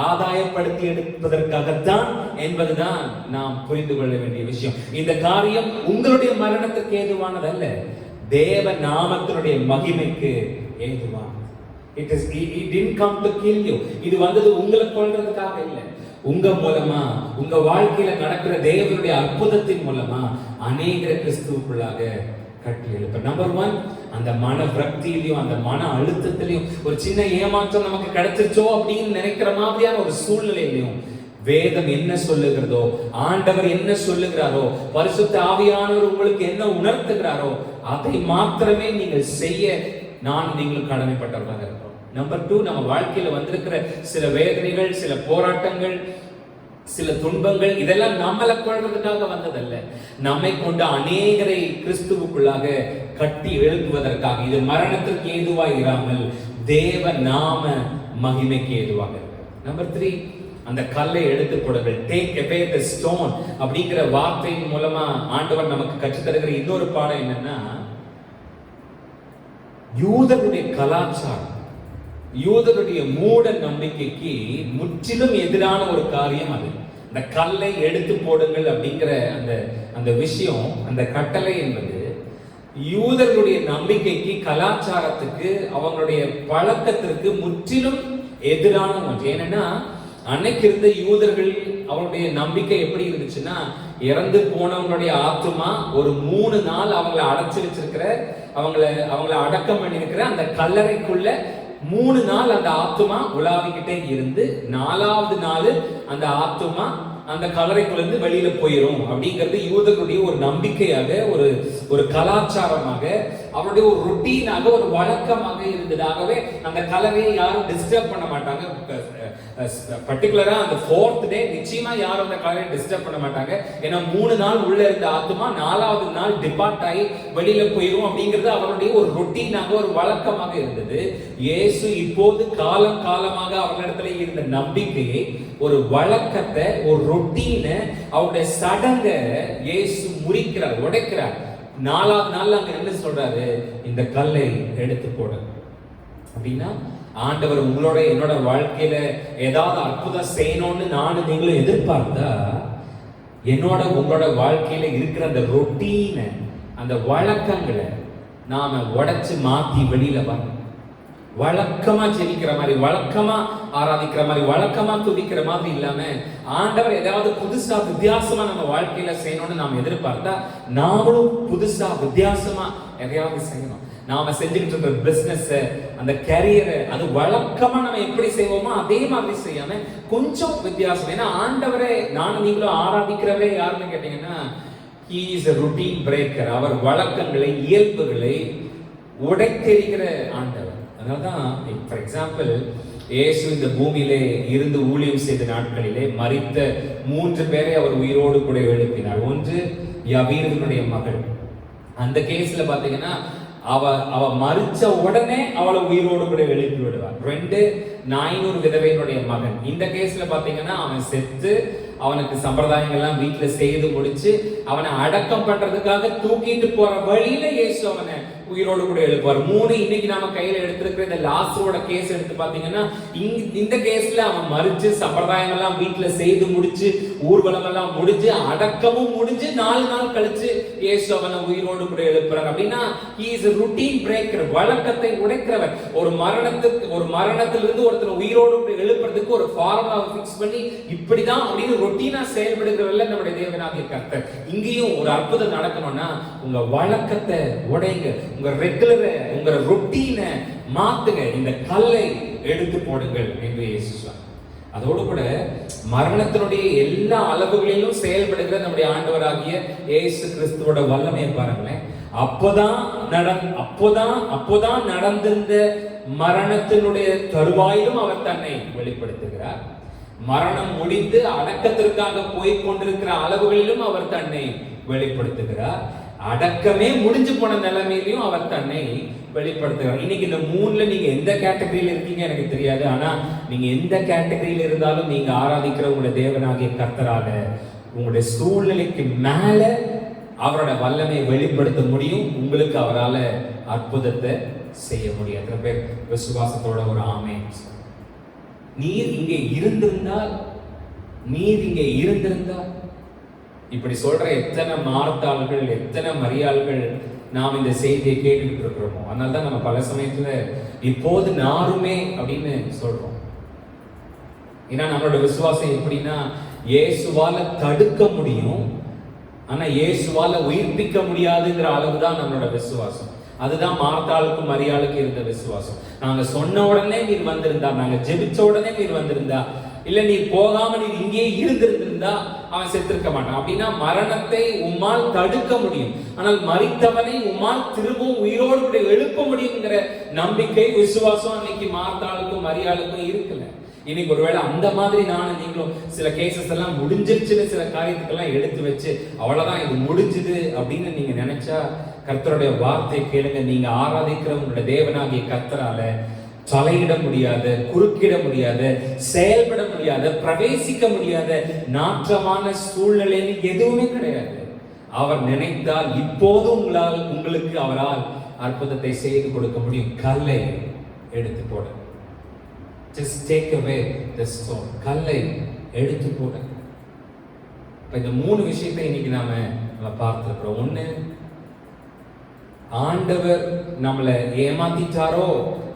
ஆதாயப்படுத்தி எடுப்பதற்காகத்தான் என்பதுதான் நாம் புரிந்து கொள்ள வேண்டிய விஷயம். இந்த காரியம் உங்களுடைய மரணத்துக்கு ஏதுவானதல்ல, தேவ நாமத்தினுடைய மகிமைக்கு ஏதுவானது. It didn't come to kill you. இது வந்தது உங்களை கொல்றதுக்காக இல்லை. உங்க மூலமா, உங்க வாழ்க்கையில நடக்கிற தேவனுடைய அற்புதத்தின் மூலமா அநேக கிறிஸ்துவுக்குள்ளாக கட்டி எழுப்ப. நம்பர் 1, அந்த மன விரக்தியிலையும் அந்த மன அழுத்தத்திலையும் ஒரு சின்ன ஏமாற்றம் நமக்கு கிடைச்சிருச்சோ அப்படின்னு நினைக்கிற மாதிரியான ஒரு சூழ்நிலையிலையும் வேதம் என்ன சொல்லுகிறதோ, ஆண்டவர் என்ன சொல்லுகிறாரோ, பரிசுத்த ஆவியானவர் உங்களுக்கு என்ன உணர்த்துகிறாரோ அதை மாத்திரமே நீங்கள் செய்ய நீங்களும் கடமைப்பட்டவர்களாக இருக்கிறோம். நம்பர் 2, நம்ம வாழ்க்கையில வந்திருக்கிற சில வேதனைகள், சில போராட்டங்கள், சில துன்பங்கள், இதெல்லாம் நம்மளை கொள்றதுக்காக வந்ததல்ல, நம்மை கொண்டு அநேகரை கிறிஸ்துவுக்குள்ளாக கட்டி எழுப்புவதற்காக. இது மரணத்திற்கு ஏதுவாக இராமல் தேவ நாம மகிமைக்கு ஏதுவாக. நம்பர் 3, அந்த கல்லை எடுத்து போடுங்கள். டேக் அவே தி ஸ்டோன் அப்படிங்கிற வார்த்தையின் மூலமா ஆண்டவர் நமக்கு கற்றுத் தருகிற இன்னொரு பாடம் என்னன்னா, யூதருடைய கலாச்சாரம், யூதருடைய மூட நம்பிக்கைக்கு முற்றிலும் எதிரான ஒரு காரியம் அது. இந்த கல்லை எடுத்து போடுங்கள் அப்படிங்கிற அந்த விஷயம், அந்த கட்டளை என்பது யூதர்களுடைய நம்பிக்கைக்கு, கலாச்சாரத்துக்கு, அவங்களுடைய பழக்கத்திற்கு முற்றிலும் எதிரான ஒன்று. ஏன்னா அன்னைக்கு இருந்த யூதர்கள் அவங்களுடைய நம்பிக்கை எப்படி இருந்துச்சுன்னா, இறந்து போனவங்களுடைய ஆத்துமா ஒரு 3 நாள் அவங்களை அடைச்சு வச்சிருக்கிற, அவங்கள அடக்கம் பண்ணிருக்கிற அந்த கல்லறைக்குள்ள 3 நாள் அந்த ஆத்துமா உலாவிக்கிட்டே இருந்து 4வது நாள் அந்த ஆத்துமா அந்த கல்லறைக்குள்ள இருந்து வெளியில போயிடும் அப்படிங்கிறது யூதர்களுடைய ஒரு நம்பிக்கையாக, ஒரு கலாச்சாரமாக, அவருடைய ஒரு ரொட்டீனாக, ஒரு வழக்கமாக இருந்தது. ஆகவே அந்த கல்லறையை யாரும் டிஸ்டர்ப் பண்ண மாட்டாங்க, பர்டிகுலரா அந்த 4th டே நிச்சயமா யாரும் அந்த கல்லை டிஸ்டர்ப் பண்ண மாட்டாங்க. ஏன்னா 3 நாள் உள்ள இருந்த ஆத்மா 4வது நாள் டிபார்ட் ஆகி வெளியில போயிடும் அப்படிங்கிறது அவருடைய ஒரு ரொட்டீனாக, ஒரு வழக்கமாக இருந்தது. இயேசு இப்போது காலம் காலமாக அவர்களிடத்துல இருந்த நம்பிக்கையை, ஒரு வழக்கத்தை, ஒரு ரொட்டீனை, அவருடைய சடங்கை இயேசு முறிக்கிறார், உடைக்கிறார். 4வது நாள் அங்க என்ன சொல்றாரு? இந்த கல்லை எடுத்து போடு அப்படின்னா, ஆண்டவர் உங்களோட என்னோட வாழ்க்கையில ஏதாவது அற்புதம் செய்யணும்னு நானும் நீங்களும் எதிர்பார்த்தா, என்னோட உங்களோட வாழ்க்கையில இருக்கிற அந்த ரொட்டீனை, அந்த வழக்கங்களை நாம உடைச்சு மாத்தி வெளியில வரணும். வழக்கமா ஜெபிக்கிற மாதிரி, வழக்கமா ஆராதிக்கிற மாதிரி, வழக்கமா துதிக்கிற மாதிரி இல்லாம, ஆண்டவர் ஏதாவது புதுசா வித்தியாசமா நம்ம வாழ்க்கையில செய்யணும்னு நாம எதிர்பார்த்தா, நாமளும் புதுசா வித்தியாசமா எதையாவது செய்யணும். நாம செஞ்சுக்கிட்டு இருக்கிற பிசினஸ், அந்த கேரியரை, அது வழக்கமா நம்ம எப்படி செய்வோமோ அதே மாதிரி செய்யாம கொஞ்சம் வித்தியாசம். ஏன்னா ஆண்டவரை நானும் நீங்களும் ஆராதிக்கிறவரே யாருன்னு கேட்டீங்கன்னா, he is a routine breaker. அவர் வழக்கங்களை, இயல்புகளை உடைத்தெறிகிற ஆண்டவர். அதனால்தான் ஃபார் எக்ஸாம்பிள், இயேசு இந்த பூமியிலே இருந்து ஊழியம் செய்த நாட்களிலே மரித்த 3 பேரை அவர் உயிரோடு கூட எழுப்பினார். ஒன்று யவீரனுடைய மகள். அந்த கேஸ்ல பாத்தீங்கன்னா அவ மரிச்ச உடனே அவளை உயிரோடு கூட எழுப்பி விடுவார். 2 நாயினூர் விதவையினுடைய மகன். இந்த கேஸ்ல பாத்தீங்கன்னா அவன் செத்து, அவனுக்கு சம்பிரதாயங்கள்லாம் வீட்டுல செய்து முடிச்சு அவனை அடக்கம் பண்றதுக்காக தூக்கிட்டு போற வழியில இயேசு அவனை உயிரோடு கூட எழுப்பார். 3 இன்னைக்கு நாம கையில எடுத்திருக்கிற இந்த லாசரோட கேஸ் எடுத்து பாத்தீங்கன்னா, இந்த கேஸ்ல அவன் மரிச்சு சம்பிரதாயம் எல்லாம் வீட்டுல செய்து முடிச்சு, ஊர்வலம் எல்லாம் முடிஞ்சு, அடக்கமும் முடிஞ்சு 4 நாள் கழிச்சு இயேசு அவனை உயிரோடு கூட எழுப்புறார். அப்படின்னா he is a routine breaker, வழக்கத்தை உடைக்கிறவர். ஒரு மரணத்திலிருந்து ஒருத்தர் உயிரோடு கூட எழுப்புறதுக்கு ஒரு ஃபார்முலாவை ஃபிக்ஸ் பண்ணி இப்படிதான் அப்படின்னு ரொட்டீனா செயல்படுகிறவல்ல நம்முடைய தேவனாகிய கர்த்தர். இங்கேயும் ஒரு அற்புதம் நடக்கணும்னா உங்க வழக்கத்தை உடைங்க, உங்க ரெகுலரை, உங்க ரொட்டீனை மாத்துங்க, இந்த கல்லை எடுத்து போடுங்கள் என்று இயேசு சொன்னார். அதோடு கூட மரணத்தினுடைய எல்லா அளவுகளிலும் செயல்படுகிற நம்முடைய ஆண்டவராகிய இயேசு கிறிஸ்துவோட வல்லமையை பாருங்களேன். அப்போதான் நடந்திருந்த மரணத்தினுடைய தருவாயிலும் அவர் தன்னை வெளிப்படுத்துகிறார். மரணம் முடிந்து அடக்கத்திற்காக போய் கொண்டிருக்கிற அளவுகளிலும் அவர் தன்னை வெளிப்படுத்துகிறார். அடக்கமே முடிஞ்சு போன நிலைமையிலும் அவர் தன்னை வெளிப்படுத்துகிறார். இன்னைக்கு இந்த 3ல நீங்க எந்த கேட்டகரியில இருக்கீங்க எனக்கு தெரியாது. ஆனா நீங்க எந்த கேட்டகரியில இருந்தாலும் நீங்க ஆராதிக்கிற உங்களுடைய தேவனாகிய கர்த்தராக உங்களுடைய சூழ்நிலைக்கு மேல அவரோட வல்லமையை வெளிப்படுத்த முடியும். உங்களுக்கு அவரால் அற்புதத்தை செய்ய முடியும். எத்தனை பேர் விசுவாசத்தோட ஒரு ஆமென்? நீர் இங்கே இருந்திருந்தால் இப்படி சொல்ற எத்தனை மார்த்தாள்கள், எத்தனை மரியாள்கள் நாம் இந்த செய்தியை கேட்டுக்கிட்டு இருக்கிறோமோ. அதனால தான் நம்ம பல சமயத்துல இப்போது நாருமே அப்படின்னு சொல்றோம். ஏன்னா நம்மளோட விசுவாசம் எப்படின்னா, இயேசுவால தடுக்க முடியும், ஆனா இயேசுவால உயிர்ப்பிக்க முடியாதுங்கிற அளவுதான் நம்மளோட விசுவாசம். அதுதான் மார்த்தாளுக்கும் மரியாளுக்கு இருந்த விசுவாசம். நாங்க சொன்ன உடனே நீர் வந்திருந்தா, நாங்க ஜெபிச்ச உடனே நீர் வந்திருந்தா, இல்ல நீ போகாம நீ இங்கே இருந்திருந்தா அவன் செத்திருக்க மாட்டான். அப்படின்னா மரணத்தை உம்மால் தடுக்க முடியும், ஆனால் மரித்தவனை உம்மால் திரும்பவும் உயிரோடு கூட எழுப்ப முடியுங்கிற நம்பிக்கை, விசுவாசம் அன்னைக்கு மார்த்தாளுக்கும் மரியாளுக்கும் இருக்குல்ல. இன்னைக்கு ஒருவேளை அந்த மாதிரி நானும் நீங்களும் சில கேசஸ் எல்லாம் முடிஞ்சிருச்சுன்னு சில காரியத்துக்கெல்லாம் எடுத்து வச்சு அவ்வளவுதான் இது முடிஞ்சுது அப்படின்னு நீங்க நினைச்சா, கர்த்தருடைய வார்த்தை கேளுங்க. நீங்க ஆராதிக்கிற உங்களுடைய தேவனாகிய கர்த்தரால தலையிட முடியாத, குறுக்கிட முடியாத, செயல்பட முடியாத, பிரவேசிக்க முடியாத நாற்றமான சூழ்நிலைன்னு எதுவுமே கிடையாது. அவர் நினைத்தால் இப்போது உங்களுக்கு அவரால் அற்புதத்தை செய்து கொடுக்க முடியும். கல்லை எடுத்து போட, just take away the stone. கல்லை எடுத்து போட. இந்த 3 விஷயத்தை இன்னைக்கு நாம பார்த்திருக்கிறோம். 1, ஆண்டவர் நம்மளை ஏமாத்திட்டாரோ,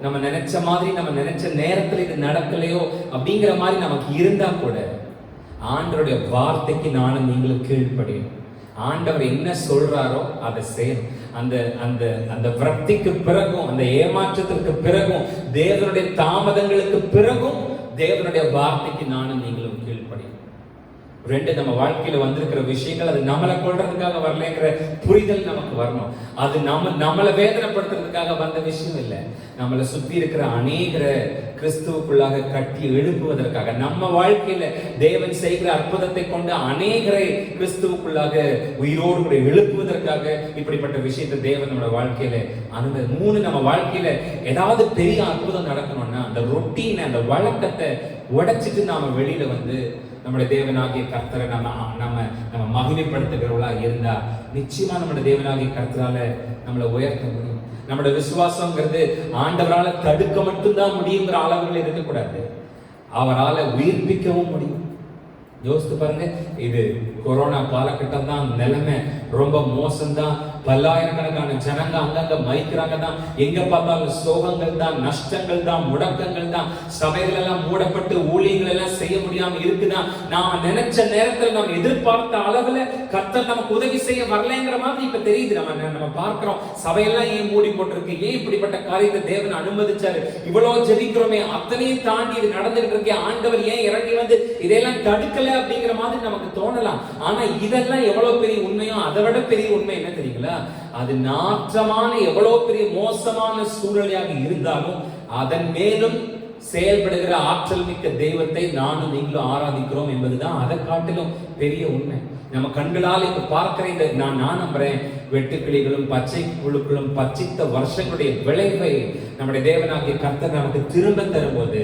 நம்ம நினைச்ச மாதிரி நம்ம நினைச்ச நேரத்துல இது நடக்கலையோ அப்படிங்கிற மாதிரி நமக்கு இருந்தா கூட ஆண்டவருடைய வார்த்தைக்கு நானும் நீங்களும் கீழ்ப்படியும். ஆண்டவர் என்ன சொல்றாரோ அதை செய்யணும். அந்த அந்த அந்த விரக்திக்கு பிறகும், அந்த ஏமாற்றத்திற்கு பிறகும், தேவனுடைய தாமதங்களுக்கு பிறகும் தேவனுடைய வார்த்தைக்கு நானும் நீங்களும் கீழ்ப்படியும். 2, நம்ம வாழ்க்கையில வந்திருக்கிற விஷயங்கள் அது நம்மளை கொள்றதுக்காக வரலங்கிற புரிதல் நமக்கு வரணும். அது நம்மளை வேதனைப்படுத்துறதுக்காக வந்த விஷயம் இல்லை. நம்மளை சுத்தி இருக்கிற அநேக கிறிஸ்துவுக்குள்ளாக கட்டி எழுப்புவதற்காக, நம்ம வாழ்க்கையில தேவன் செய்கிற அற்புதத்தை கொண்டு அநேகரை கிறிஸ்துவுக்குள்ளாக உயிரோடு கூட எழுப்புவதற்காக இப்படிப்பட்ட விஷயத்தை தேவன் நம்ம வாழ்க்கையில அனுமதி. 3, நம்ம வாழ்க்கையில ஏதாவது பெரிய அற்புதம் நடக்கணும்னா அந்த ரொட்டீனை, அந்த வழக்கத்தை உடைச்சிட்டு நாம வெளியில வந்து நம்முடைய தேவனாகிய கர்த்தரை நம்ம மகிமைப்படுத்துகிறவர்களா இருந்தா நிச்சயமா நம்முடைய தேவனாகிய கர்த்தரால நம்மளை உயர்த்த முடியும். நம்முடைய விசுவாசம்ங்கிறது ஆண்டவரால தடுக்க மட்டும்தான் முடியுங்கிற அளவுகள் இருக்கக்கூடாது, அவரால் உயிர்ப்பிக்கவும் முடியும். யோசித்து பாருங்க, இது கொரோனா காலகட்டம் தான், நிலைமை ரொம்ப மோசம்தான். பல்லாயிரக்கணக்கான ஜனங்க அங்கங்க மறிக்கிறாங்க தான், எங்க பார்த்தாலும் சோகங்கள் தான், நஷ்டங்கள் தான், முடக்கங்கள் தான், சபைகள் எல்லாம் மூடப்பட்டு ஊழியங்கள் எல்லாம் செய்ய முடியாம இருக்குதான். நாம நினைச்ச நேரத்தில் நாம் எதிர்பார்த்த அளவுல கர்த்தர் நமக்கு உதவி செய்ய வரலைங்கிற மாதிரி இப்ப தெரியுது. நம்ம பார்க்கிறோம், சபையெல்லாம் ஏன் மூடி போட்டிருக்கு, ஏன் இப்படிப்பட்ட காரியத்தை தேவன் அனுமதிச்சாரு, இவ்வளவு ஜெபிக்கிறோமே, அத்தனையும் தாண்டி இது நடந்துட்டு இருக்கே, ஆண்டவர் ஏன் இறங்கி வந்து இதையெல்லாம் தடுக்கல அப்படிங்கிற மாதிரி நமக்கு தோணலாம். ஆனா இதெல்லாம் எவ்வளவு பெரிய உண்மையோ அதை விட பெரிய உண்மை என்ன தெரியுங்களா? அது நாற்றமான எவ்வளவு பெரிய மோசமான சூழலாக இருந்தாலும் அதன் மேலும் செயல்படுகிற ஆற்றல் மிக்க தெய்வத்தை நானும் நீங்களும் ஆராதிக்கிறோம் என்பதுதான் அதை காட்டிலும் பெரிய உண்மை. நம்ம கண்களால் இப்ப பார்க்கிற இந்த நான் நம்புறேன், வெட்டுக்கிளிகளும் பச்சை புழுக்களும் பச்சித்த வருஷங்களுடைய விளைவை நம்முடைய தேவனாகிய கர்த்தர் நமக்கு திரும்ப தரும்போது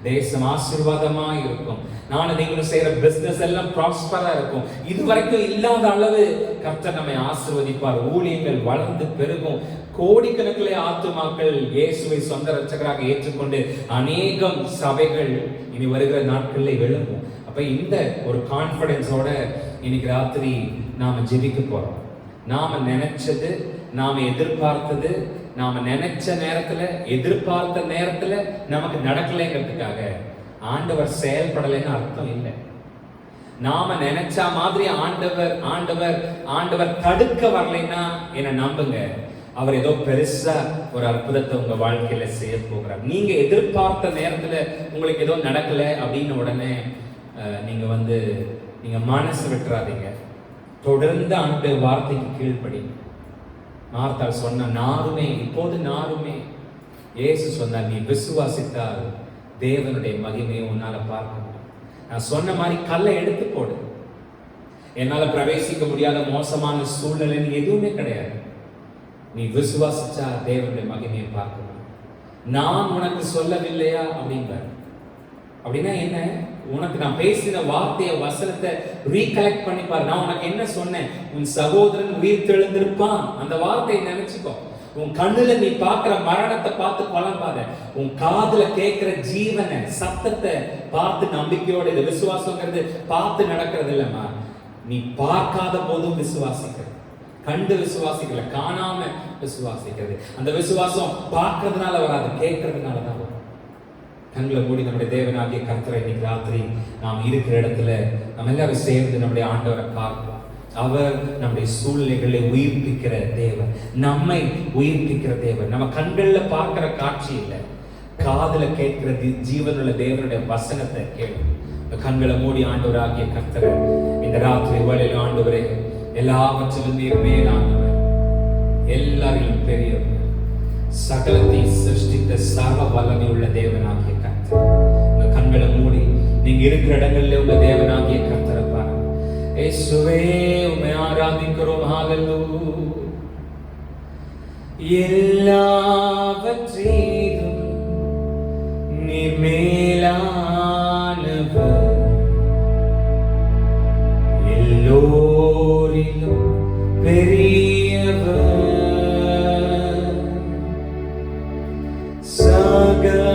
தேசம் ஆசீர்வாதமா இருக்கும். நானும் நீங்களும் செய்யற பிசினஸ் எல்லாம் ப்ராஸ்பரா இருக்கும். இதுவரைக்கும் இல்லாத அளவு கர்த்தர் நம்மை ஆசீர்வதிப்பார். ஊழியங்கள் வளர்ந்து பெருகும். கோடிக்கணக்கிலே ஆத்துமாக்கள் இயேசுவை சொந்த இரட்சகராக ஏற்றுக்கொண்டு அநேகம் சபைகள் இனி வருகிற நாட்களில் எழும்பும். அப்ப இந்த ஒரு கான்பிடன்ஸோட இன்னைக்கு ராத்திரி நாம ஜெபிக்க போறோம். நாம நினைச்சது, நாம எதிர்பார்த்தது, நாம நினைச்ச நேரத்துல எதிர்பார்த்த நேரத்துல நமக்கு நடக்கலைங்கிறதுக்காக ஆண்டவர் செயல்படலைன்னு அர்த்தம் இல்லை. நாம நினைச்ச மாதிரி ஆண்டவர் தடுக்க வரலைன்னா என்ன நம்புங்க, அவர் ஏதோ பெருசா ஒரு அற்புதத்தை உங்க வாழ்க்கையில செய்ய போகிறார். நீங்க எதிர்பார்த்த நேரத்துல உங்களுக்கு ஏதோ நடக்கல அப்படின்னு உடனே நீங்க மனசு விட்டுறாதீங்க. தொடர்ந்து ஆண்டு வார்த்தைக்கு கீழ்ப்படி. மார்த்தாள் சொன்ன நாருமே, இப்போது நாருமே. இயேசு சொன்னார், நீ விசுவாசித்தால் தேவனுடைய மகிமையை உன்னால பார்க்க முடியும். நான் சொன்ன மாதிரி கல்லை எடுத்து போடு. என்னால பிரவேசிக்க முடியாத மோசமான சூழ்நிலை எதுவுமே கிடையாது. நீ விசுவாசிச்சா தேவனுடைய மகிமையை பார்க்க முடியும். நான் உனக்கு சொல்லவில்லையா அப்படின்றார். அப்படின்னா என்ன? உனக்கு நான் பேசின வார்த்தையை, வசனத்தை ரீகலெக்ட் பண்ணி பாரு. நான் உனக்கு என்ன சொன்னேன்? உன் சகோதரன் உயிர் தெழுந்திருப்பான். அந்த வார்த்தையை நினைச்சுக்கோ. உன் கண்ணுல நீ பார்க்கிற மரணத்தை பார்த்து குழம்பாத. உன் காதுல கேட்கிற ஜீவனை, சத்தத்தை பார்த்து நம்பிக்கையோட, இது விசுவாசங்கிறது பார்த்து நடக்கிறது இல்லம்மா. நீ பார்க்காத போதும் விசுவாசிக்கிறது. கண்டு விசுவாசிக்கல, காணாம விசுவாசிக்கிறது. அந்த விசுவாசம் பார்க்கறதுனால வராது, கேட்கறதுனால தான் வரும். கண்களை மூடி நம்முடைய தேவனாகிய கர்த்தரை இன்னைக்கு ராத்திரி நாம் இருக்கிற இடத்துல நம்ம எல்லாரும் சேர்ந்து நம்முடைய ஆண்டவரை பார்ப்போம். அவர் நம்முடைய சூழ்நிலைகளை உயிர்ப்பிக்கிற தேவன், நம்மை உயிர்ப்பிக்கிற தேவன். நம்ம கண்கள்ல பார்க்கிற காட்சி இல்லை, காதுல கேட்கிற ஜீவனுள்ள தேவனுடைய வசனத்தை கேளு. கண்களை மூடி ஆண்டவராகிய கர்த்தரை இந்த ராத்திரி வேளையில், ஆண்டவரே எல்லாவற்றிலும் நீர் மேலானவர், எல்லாரிலும் பெரியவர், சகலத்தை சிருஷ்டித்த சர்வ வல்லமை உள்ள தேவனாகிய கர்த்தர். உங்க கண்களை மூடி நீங்க இருக்கிற இடங்கள்ல உங்க தேவனாகிய கர்த்தரை பாருங்க. இயேசுவே உம்மை ஆராதிக்கிறோம். ஹalleluya. எல்லாவற்றிலும் நீர் மேலானவர், எல்லோரிலும் பெரியவர், சகலவற்றையும்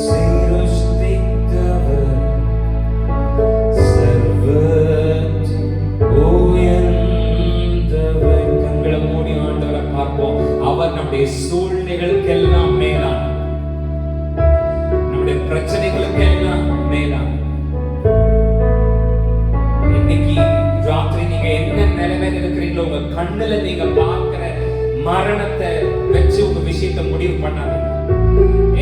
சிருஷ்டித்தவர், சர்வத்தின் உயர்ந்தவர். கண்களை மூடி ஆண்டவரை பார்ப்போம். அவர் நம்முடைய சூழ்நிலைகளுக்கெல்லாம் மேலான, நம்முடைய பிரச்சனைகளுக்கெல்லாம் மேலான. இன்னைக்கு ராத்திரி நீங்க என்ன நிலைமையில இருக்கிறீங்களோ, உங்க கண்ணுல நீங்க பார்க்கிற மரணத்தை வச்சு உங்க விஷயத்தை முடிவு பண்ணாதீங்க.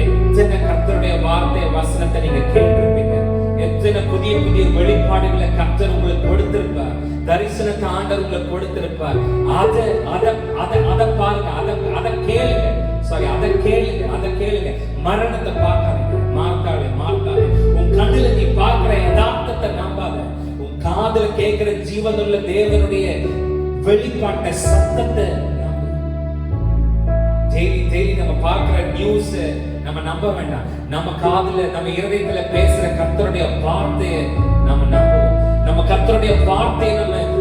எத்தனை கர்த்தருடைய வார்த்தை வசனத்தை நீங்க கேட்டிருப்பீங்க, எத்தனை புதிய புதிய வெளிப்பாடுகளை கர்த்தர் உங்களுக்கு கொடுத்திருப்பார், தரிசனத்தை ஆண்டவர் உங்களுக்கு கொடுத்திருப்பார். அதை பாருங்க, அதை கேளுங்க. சாரி, அதை கேளுங்க. மரணத்தை பார்க்காதீங்க. மார்த்தாளே, உன் கண்ணுல நீ பார்க்கிற யதார்த்தத்தை நம்பாத. உன் காதுல கேட்கிற ஜீவனுள்ள தேவனுடைய வெளிப்பாட்ட சத்தத்தை டெய்லி நம்ம பார்க்கிற நியூஸ் நம்ம நம்ப வேண்டாம். நம்ம காதுல நம்ம இருதயத்துல பேசுற கர்த்தருடைய வார்த்தையை நம்ம நம்புவோம். நம்ம கர்த்தருடைய வார்த்தையை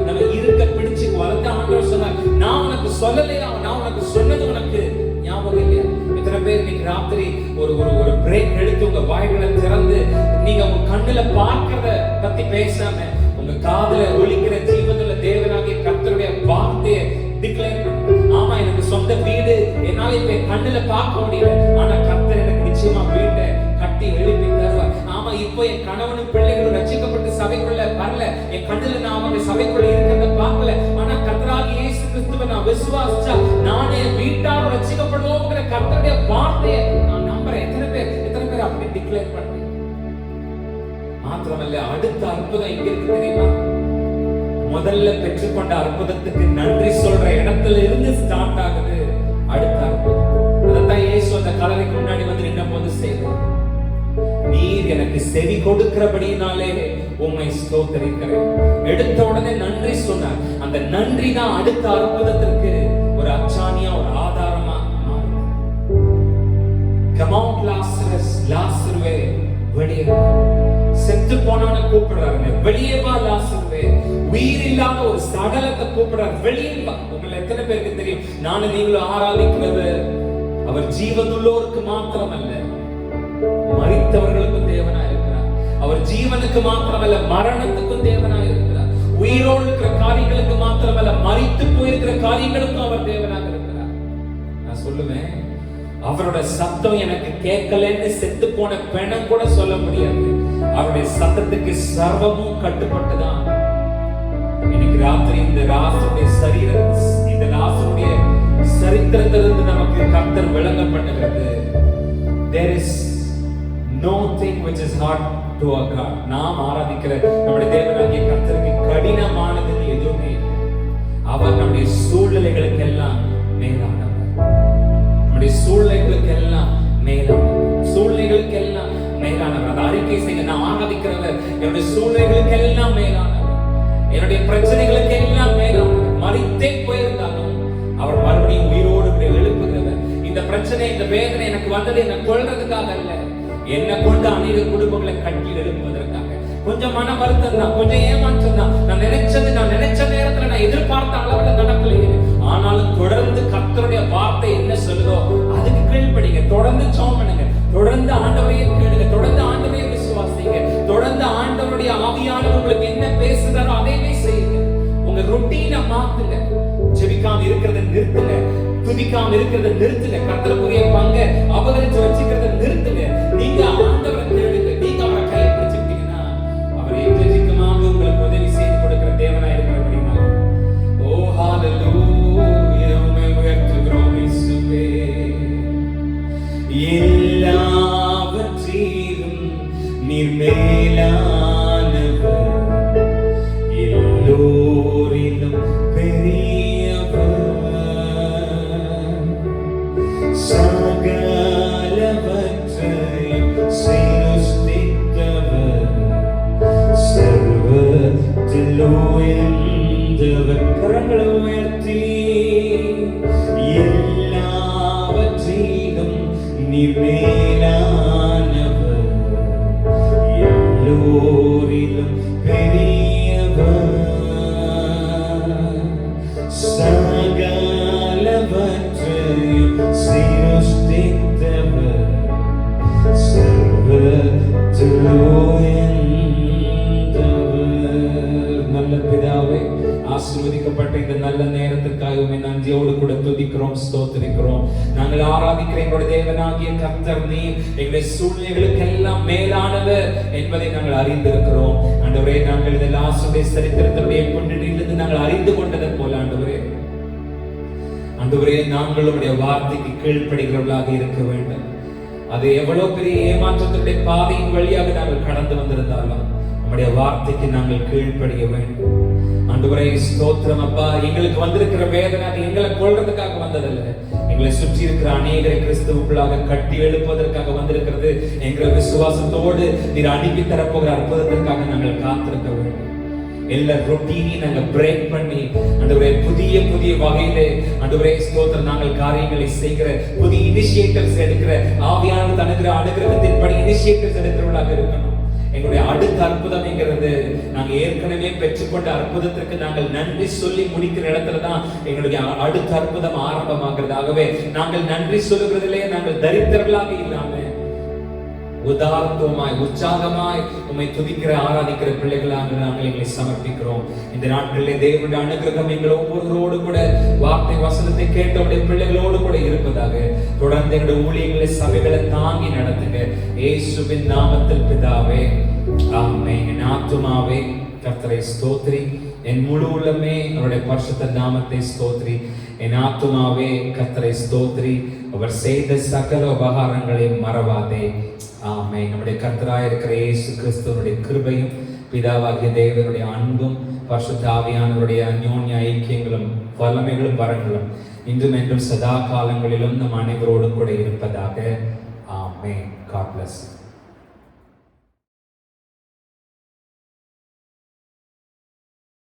நம்ம இருக்க பிடிச்சு வளர்த்த ஆண்டவர் சொன்னார், நான் உனக்கு சொல்லலையா, நான் உனக்கு சொன்னது உனக்கு ஞாபகம் இல்லையா? இத்தனை பேர் இன்னைக்கு ராத்திரி ஒரு பிரேக் எடுத்து உங்க வாய்களை திறந்து நீங்க உங்க கண்ணுல பார்க்கிறத பத்தி பேசாம உங்க காதுல ஒலிக்கிற ஜீவனுள்ள தேவனாகிய கர்த்தருடைய வார்த்தையை டிக்ளேர் பண்ணுங்க. ஆமா, எனக்கு சொந்த வீடு என்னால இப்ப கண்ணுல பார்க்க முடியல, ஆனா கர்த்தர் எனக்கு நிச்சயமா வீட்டை கட்டி எழுப்பி தருவார். ஆமா, இப்போ என் கணவனும் பிள்ளைகளும் ரட்சிக்கப்பட்டு சபைக்குள்ள வரல, என் கண்ணுல நான் அவங்க சபைக்குள்ள இருக்கிறத பார்க்கல, ஆனா கர்த்தராகிய இயேசு கிறிஸ்துவை நான் விசுவாசிச்சா நானே வீட்டாரும் ரட்சிக்கப்படுவோம்ங்கிற கர்த்தருடைய வார்த்தையை நான் நம்புறேன். எத்தனை பேர் அப்படி டிக்ளேர் பண்றீங்க? மாத்திரமல்ல, அடுத்த அற்புதம் எங்க இருக்கு தெரியுமா? முதல்ல பெற்றுக்கொண்ட அற்புதத்துக்கு நன்றி சொல்ற இடத்துல இருந்து ஸ்டார்ட் ஆகுது அடுத்த அற்புதம். அதான் இயேசு அந்த கல்லறைக்கு முன்னாடி வந்து நின்ன போது செய்தார். நீர் எனக்கு செவி கொடுக்கிறபடியினாலே உம்மை ஸ்தோத்திரிக்கிறேன். எடுத்த உடனே நன்றி சொன்னார். அந்த நன்றி தான் அடுத்த அற்புதத்திற்கு ஒரு அச்சாணியா, ஒரு ஆதாரமா மாறுது. Come out Lazarus, லாசருவே வெளியே வா. செத்து போனவனை கூப்பிடுறாருங்க, வெளியே வா லாசருவே. உயிர் இல்லாத ஒரு சடலத்தை கூப்பிடுறாரு, வெளியே வா. உங்களை எத்தனை பேருக்கு தெரியும், நானும் நீங்களும் ஆராதிக்கிறது அவர் ஜீவனுள்ளோருக்கு மாத்திரமல்ல, மரித்தவர்களுக்கும் தேவனா இருக்கிறார். அவர் ஜீவனுக்கு மாத்திரமல்ல, மரணத்துக்கும் தேவனா இருக்கிறார். உயிரோடு இருக்கிற காரியங்களுக்கு மாத்திரமல்ல, மரித்து போயிருக்கிற காரியங்களுக்கும் அவர் தேவனாக இருக்கிறார். நான் சொல்லுவேன், அவரோட சத்தம் எனக்கு கேட்கலன்னு செத்து போன பெணம் கூட சொல்ல முடியாது. அவருடைய சத்தத்துக்கு சர்வமும் கட்டுப்பட்டுதான். இன்னைக்கு ராத்திரி இந்த ராசனுடைய சரித்திரத்திலிருந்து நமக்கு கர்த்தர் விளங்கப்படுகிறது. There is nothing which is hard to our God. நாம் ஆராதிக்கிற நம்முடைய தேவனாகிய கர்த்தருக்கு கடினமானது எதுவுமே. அவர் நம்முடைய சூழ்நிலைகளுக்கு எல்லாம் மேலானவர். நம்முடைய சூழ்நிலைகளுக்கு எல்லாம் மேலானவர். அதை அறிக்கை செய்ய நான் ஆராதிக்கிறவர் என்னுடைய சூழ்நிலைகளுக்கு எல்லாம் மேலானவர், என்னுடைய பிரச்சனைகளுக்கு எல்லாம் மேலானவர். மரித்தே போயிருந்தாலும் அவர் மறுபடியும் உயிரோடு எழுப்புகிறவர். இந்த பிரச்சனை, இந்த வேதனை எனக்கு வந்தது என்ன கொள்றதுக்காக அல்ல, என்ன கொண்டு அநேக குடும்பங்களை கட்டி எழுப்புவதற்காக. கொஞ்சம் மன வருத்தம் தான், கொஞ்சம் ஏமாற்றம் தான். நான் நினைச்ச நேரத்துல நான் எதிர்பார்த்த அளவுல நடக்கலையே, ஆனாலும் தொடர்ந்து கர்த்தருடைய வார்த்தை என்ன சொல்லுதோ அதுக்கு கீழ்ப்படிங்க. தொடர்ந்து ஜெபம் பண்ணுங்க, தொடர்ந்து ஆண்டவரையே கேளுங்க, தொடர்ந்து ஆண்டவரையே விசுவாசிங்க, தொடர்ந்து ஆண்டவருடைய ஆவியானவர் உங்களுக்கு என்ன பேசுறாரோ அதையே செய்யுங்க. உங்க ரொட்டீனை மாத்துங்க. ஜெபிக்காம இருக்கிறத நிறுத்துங்க, துதிக்காம இருக்கிறத நிறுத்துங்க, கர்த்தருக்குரிய பங்கை அபகரிச்சு வச்சுக்கிறத நிறுத்துங்க. நீங்க ஆண்டவரை கேளுங்க, நீங்க அவரை கையை பிடிச்சுக்கிட்டீங்கன்னா அவர் எஜிக்கமாக உங்களுக்கு உதவி செய்து கொடுக்கிற தேவனா இருக்கிறபடினா. ஓ ஹalleluya, உம்மை உயர்த்துகிறோம் இயேசுவே. எல்லாவற்றிலும் நீர் மேலானவர், எல்லோரிலும் சகலவற்றையும் சிருஷ்டித்தவர், சர்வத்தில் உயர்ந்தவர். கரங்களை உயர்த்தி எல்லாவற்றிலும் நீர் மேலானவர், எல்லோரிலும் பெரியவர், சகலவற்றையும் சிருஷ்டித்தவர், சர்வத்தில் உயர்ந்தவர். நல்ல பிதாவே, ஆசீர்வதிக்கப்பட்ட இந்த நல்ல நேரத்துக்காக உம்மை நன்றியோடு கூட துதிக்கிறோம், ஸ்தோத்திரிக்கிறோம். நாங்கள் ஆராதிக்கிற எங்களுடைய தேவனாகிய கர்த்தர் நீர் எங்களுடைய சூழ்நிலைகளுக்கு எல்லாம் மேலானவர் என்பதை நாங்கள் அறிந்திருக்கிறோம். ஆண்டவரே, நாங்கள் இந்த லாசருடைய சரித்திரத்தினுடைய பின்னணியிலிருந்து நாங்கள் அறிந்து கொண்டதை போல ஆண்டவரே, நாங்கள் உம்முடைய வார்த்தைக்கு கீழ்ப்படுகிறவர்களாக இருக்க வேண்டும். அது எவ்வளவு பெரிய ஏமாற்றத்தினுடைய பாதையின் வழியாக நாங்கள் கடந்து வந்திருந்தாலும் நம்முடைய வார்த்தைக்கு நாங்கள் கீழ்ப்படிய வேண்டும். ஆண்டவரே, ஸ்தோத்திரம் அப்பா. எங்களுக்கு வந்திருக்கிற வேதனை அது எங்களை கொள்றதுக்காக வந்ததில்லை, எங்களை சுற்றி இருக்கிற அநேகரை கிறிஸ்துவுக்குள்ளாக கட்டி எழுப்பதற்காக வந்திருக்கிறது எங்கள் விசுவாசத்தோடு நீர் அனுப்பி தரப்போகிற அற்புதத்திற்காக நாங்கள் காத்திருக்க வேண்டும். எல்லா ரொட்டீனையும் நாங்கள் பிரேக் பண்ணி ஆண்டவரே புதிய புதிய வகையிலே ஆண்டவரே ஸ்தோத்திரம் நாங்கள் காரியங்களை செய்கிற புதிய இனிஷியேட்டிவ்ஸ் எடுக்கிற ஆவியான தனுகிற அனுகிரகத்தின்படி இனிஷியேட்டிவ்ஸ் எடுக்கிறவர்களாக இருக்கணும். எங்களுடைய அடுத்த அற்புதம் என்கிறது நாங்கள் ஏற்கனவே பெற்றுக்கொண்ட அற்புதத்திற்கு நாங்கள் நன்றி சொல்லி முடிக்கிற இடத்துல தான் எங்களுடைய அடுத்த அற்புதம் ஆரம்பமாகிறது. ஆகவே நாங்கள் நன்றி சொல்லுகிறதிலே நாங்கள் தரித்திரர்களாக இல்லாம உதாரணமாய் உற்சாகமாய் உம்மை துதிக்கிற ஆராதிக்கிற பிள்ளைகளாக நாங்கள் எங்களை சமர்ப்பிக்கிறோம். இந்த நாட்களிலே தேவனுடைய அனுகிரகம் எங்கள் ஒவ்வொருவரோடு கூட வார்த்தை வசனத்தை கேட்டவுடைய பிள்ளைகளோடு கூட இருப்பதாக தொடர்ந்து எங்களுடைய ஊழியர்களை சபைகளை தாங்கி நடத்துங்க. இயேசுவின் நாமத்தில் பிதாவே, ஆமென். என் ஆத்துமாவே கர்த்தரை ஸ்தோத்திரி, என் முழு உள்ளமே அவருடைய பரிசுத்த நாமத்தை ஸ்தோத்திரி. என் ஆத்துமாவே கர்த்தரை ஸ்தோத்திரி, அவர் செய்த சகல உபகாரங்களை மறவாதே. ஆமென். நம்முடைய கர்த்தராய் இருக்கிற இயேசு கிறிஸ்துவனுடைய கிருபையும் பிதாவாகிய தேவனுடைய அன்பும் பரிசுத்த ஆவியானவருடைய அந்யோன்ய ஐக்கியங்களும் வல்லமைகளும் வரங்களும் இன்றும் என்றும் சதா காலங்களிலும் நம் அனைவரோடும் கூட இருப்பதாக. ஆமென். God bless you.